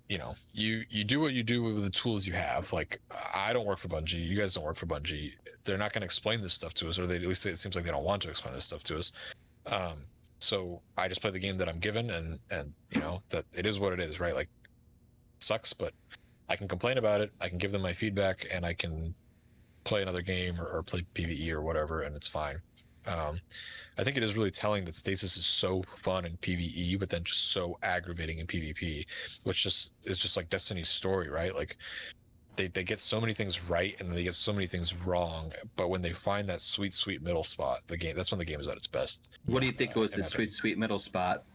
you do what you do with the tools you have. Like, I don't work for Bungie. You guys don't work for Bungie. They're not going to explain this stuff to us, or at least it seems like they don't want to explain this stuff to us. So I just play the game that I'm given, and that it is what it is, right? Like, it sucks, but I can complain about it. I can give them my feedback, and I can play another game or play PvE or whatever, and it's fine. I think it is really telling that stasis is so fun in PvE, but then just so aggravating in PvP, which is just like Destiny's story, right? Like they get so many things right and they get so many things wrong, but when they find that sweet middle spot, that's when the game is at its best. What do you think was the sweet middle spot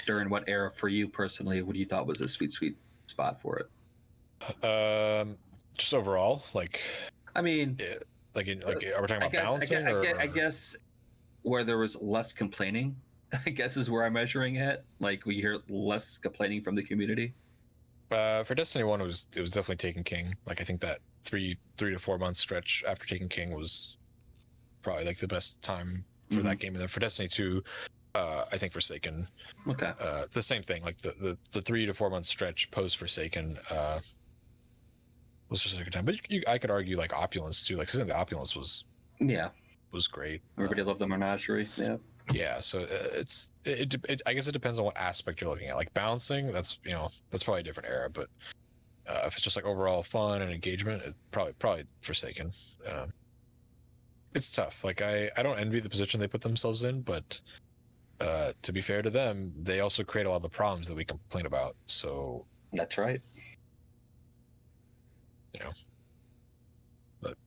during what era for you personally? What do you thought was a sweet spot for it? Just overall, like, I mean, are we talking about balancing? I guess where there was less complaining, I guess is where I'm measuring it. Like we hear less complaining from the community. For Destiny 1, it was definitely Taken King. Like I think that 3 to 4 month stretch after Taken King was probably like the best time for that game. And then for Destiny 2, I think Forsaken. Okay. The same thing. Like the 3 to 4 month stretch post Forsaken was just a good time. But I could argue like Opulence too. Like the Opulence was great. Everybody loved the Menagerie. Yeah. Yeah, so I guess it depends on what aspect you're looking at. Like balancing, that's probably a different era. But if it's just like overall fun and engagement, it probably Forsaken. It's tough. Like I don't envy the position they put themselves in, but to be fair to them, they also create a lot of the problems that we complain about. So that's right. But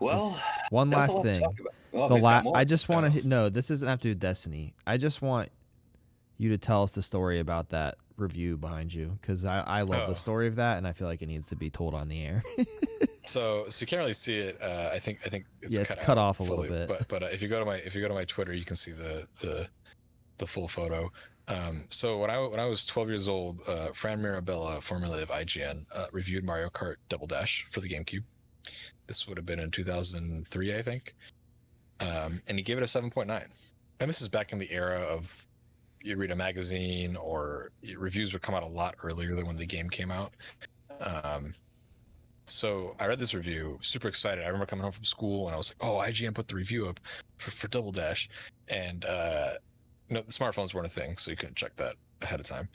well, one last thing. Well, I just want to no. This doesn't have to do with Destiny. I just want you to tell us the story about that review behind you because I love the story of that and I feel like it needs to be told on the air. So you can't really see it. I think it's cut off a fully, little bit. But if you go to my Twitter, you can see the full photo. So when I was 12 years old, Fran Mirabella, formerly of IGN, reviewed Mario Kart Double Dash for the GameCube. This would have been in 2003, I think. And he gave it a 7.9. And this is back in the era of you read a magazine or reviews would come out a lot earlier than when the game came out. So I read this review, super excited. I remember coming home from school and I was like, oh, IGN put the review up for Double Dash. And the smartphones weren't a thing, so you couldn't check that ahead of time.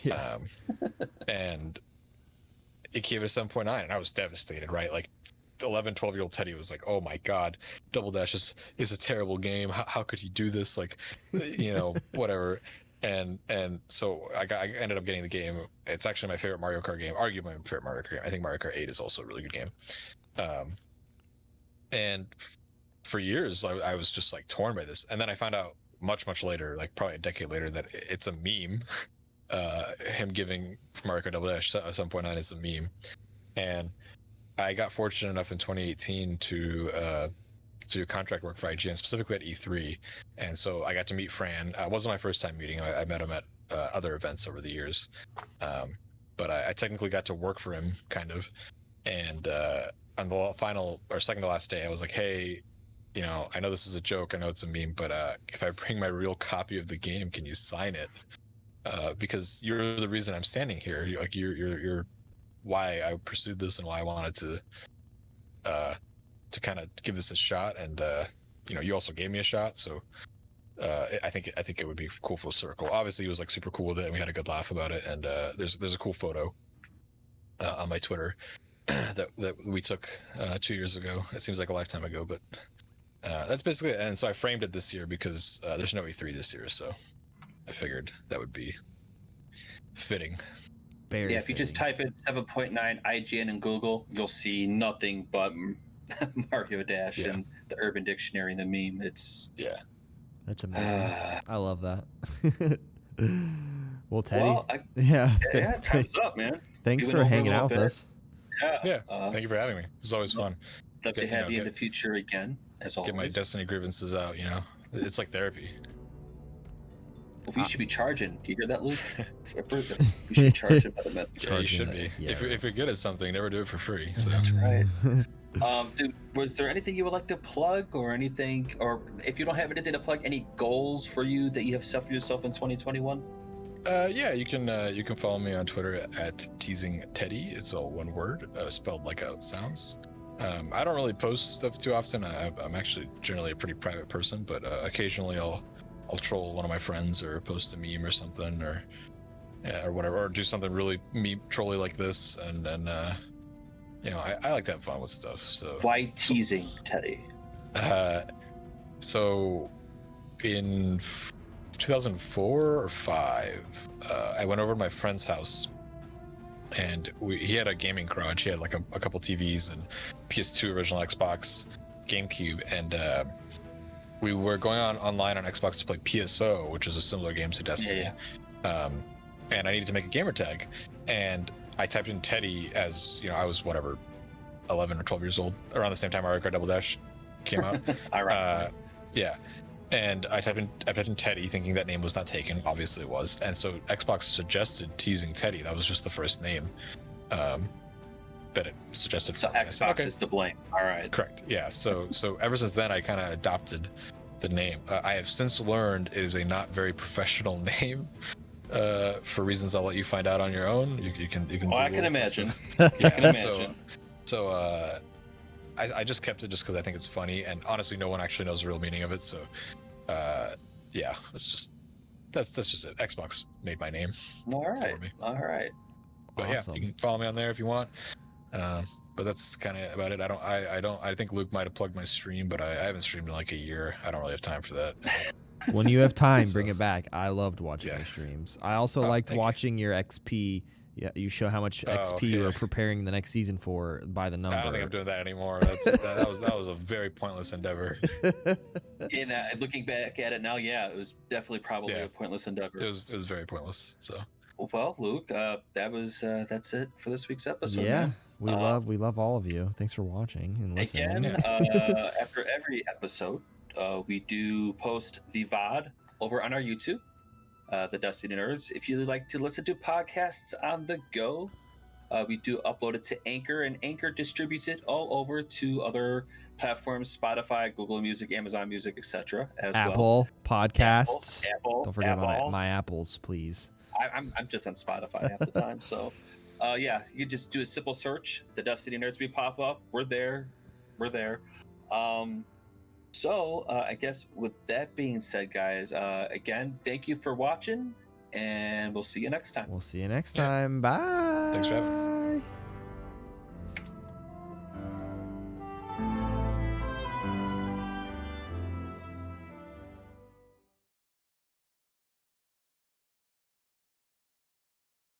Yeah. And it gave it a 7.9 and I was devastated, right? Like 11, 12-year-old Teddy was like, oh my God, Double Dash is a terrible game. How could he do this? Like, whatever. And so I ended up getting the game. It's actually my favorite Mario Kart game, arguably my favorite Mario Kart game. I think Mario Kart 8 is also a really good game. And for years, I was just like torn by this. And then I found out much later, like probably a decade later, that it's a meme. Him giving Mario Kart Double Dash 7.9 is a meme. And I got fortunate enough in 2018 to do contract work for IGN, specifically at E3. And so I got to meet Fran. It wasn't my first time meeting him. I met him at other events over the years. But I technically got to work for him, kind of. And on the final or second to last day, I was like, hey, I know this is a joke. I know it's a meme, but if I bring my real copy of the game, can you sign it? Because you're the reason I'm standing here. You're why I pursued this and why I wanted to kind of give this a shot. And you also gave me a shot, so I think it would be cool full circle. Obviously, he was like super cool with it, and we had a good laugh about it. And there's a cool photo on my Twitter that we took 2 years ago. It seems like a lifetime ago, but that's basically it. And so I framed it this year because there's no E3 this year, so I figured that would be fitting. Very if you just type in 7.9 IGN in Google, you'll see nothing but Mario Dash and the Urban Dictionary and the meme. It's that's amazing. I love that. Well, Teddy. Well, time's up, man. Thanks for hanging out with us. Yeah. Thank you for having me. This is always fun. Love to have you in the future again, as always. Get my Destiny grievances out. It's like therapy. We should be charging. Do you hear that, Luke? We should be charging by the minute. Yeah, you should be. Yeah. If you're good at something, never do it for free. So. That's right. Dude, was there anything you would like to plug, or anything, or if you don't have anything to plug, any goals for you that you have set for yourself in 2021? Yeah, you can follow me on Twitter at Teasing Teddy. It's all one word, spelled like how it sounds. I don't really post stuff too often. I'm actually generally a pretty private person, but occasionally I'll troll one of my friends or post a meme or something, or whatever, or do something really meme trolly like this, and then I like to have fun with stuff. So why Teasing Teddy? So in 2004 or 5, I went over to my friend's house, and he had a gaming garage. He had like a couple TVs and PS2, original Xbox, GameCube, and we were going online on Xbox to play PSO, which is a similar game to Destiny. And I needed to make a gamer tag, and I typed in Teddy as I was 11 or 12 years old, around the same time Mario Kart Double Dash came out. And I typed in Teddy, thinking that name was not taken. Obviously it was, and so Xbox suggested Teasing Teddy. That was just the first name that it suggested. So Xbox is to blame. All right. Correct. Yeah. So ever since then, I kind of adopted the name. I have since learned it is a not very professional name. For reasons I'll let you find out on your own. You can. Oh, I can imagine. I can imagine. So I just kept it just because I think it's funny, and honestly, no one actually knows the real meaning of it. So, that's just it. Xbox made my name. All right. All right. But awesome. Yeah, you can follow me on there if you want. But that's kind of about it. I think Luke might have plugged my stream, but I haven't streamed in like a year. I don't really have time for that. When you have time, bring it back. I loved watching your streams. I also liked watching your XP. Yeah, you show how much XP you are preparing the next season for by the number. I don't think I'm doing that anymore. That was a very pointless endeavor. In looking back at it now, it was definitely probably a pointless endeavor. It was very pointless. So. Well, Luke, that's it for this week's episode. Yeah, man. We love all of you. Thanks for watching and listening. Again, after every episode, we do post the VOD over on our YouTube, the Destiny Nerds. If you like to listen to podcasts on the go, we do upload it to Anchor, and Anchor distributes it all over to other platforms: Spotify, Google Music, Amazon Music, etc. Apple Podcasts. Apple. Don't forget about my apples, please. I'm just on Spotify half the time, so you just do a simple search. The Destiny Nerds, we pop up. We're there. So I guess with that being said, guys, again, thank you for watching, and we'll see you next time. Bye. Thanks for having me.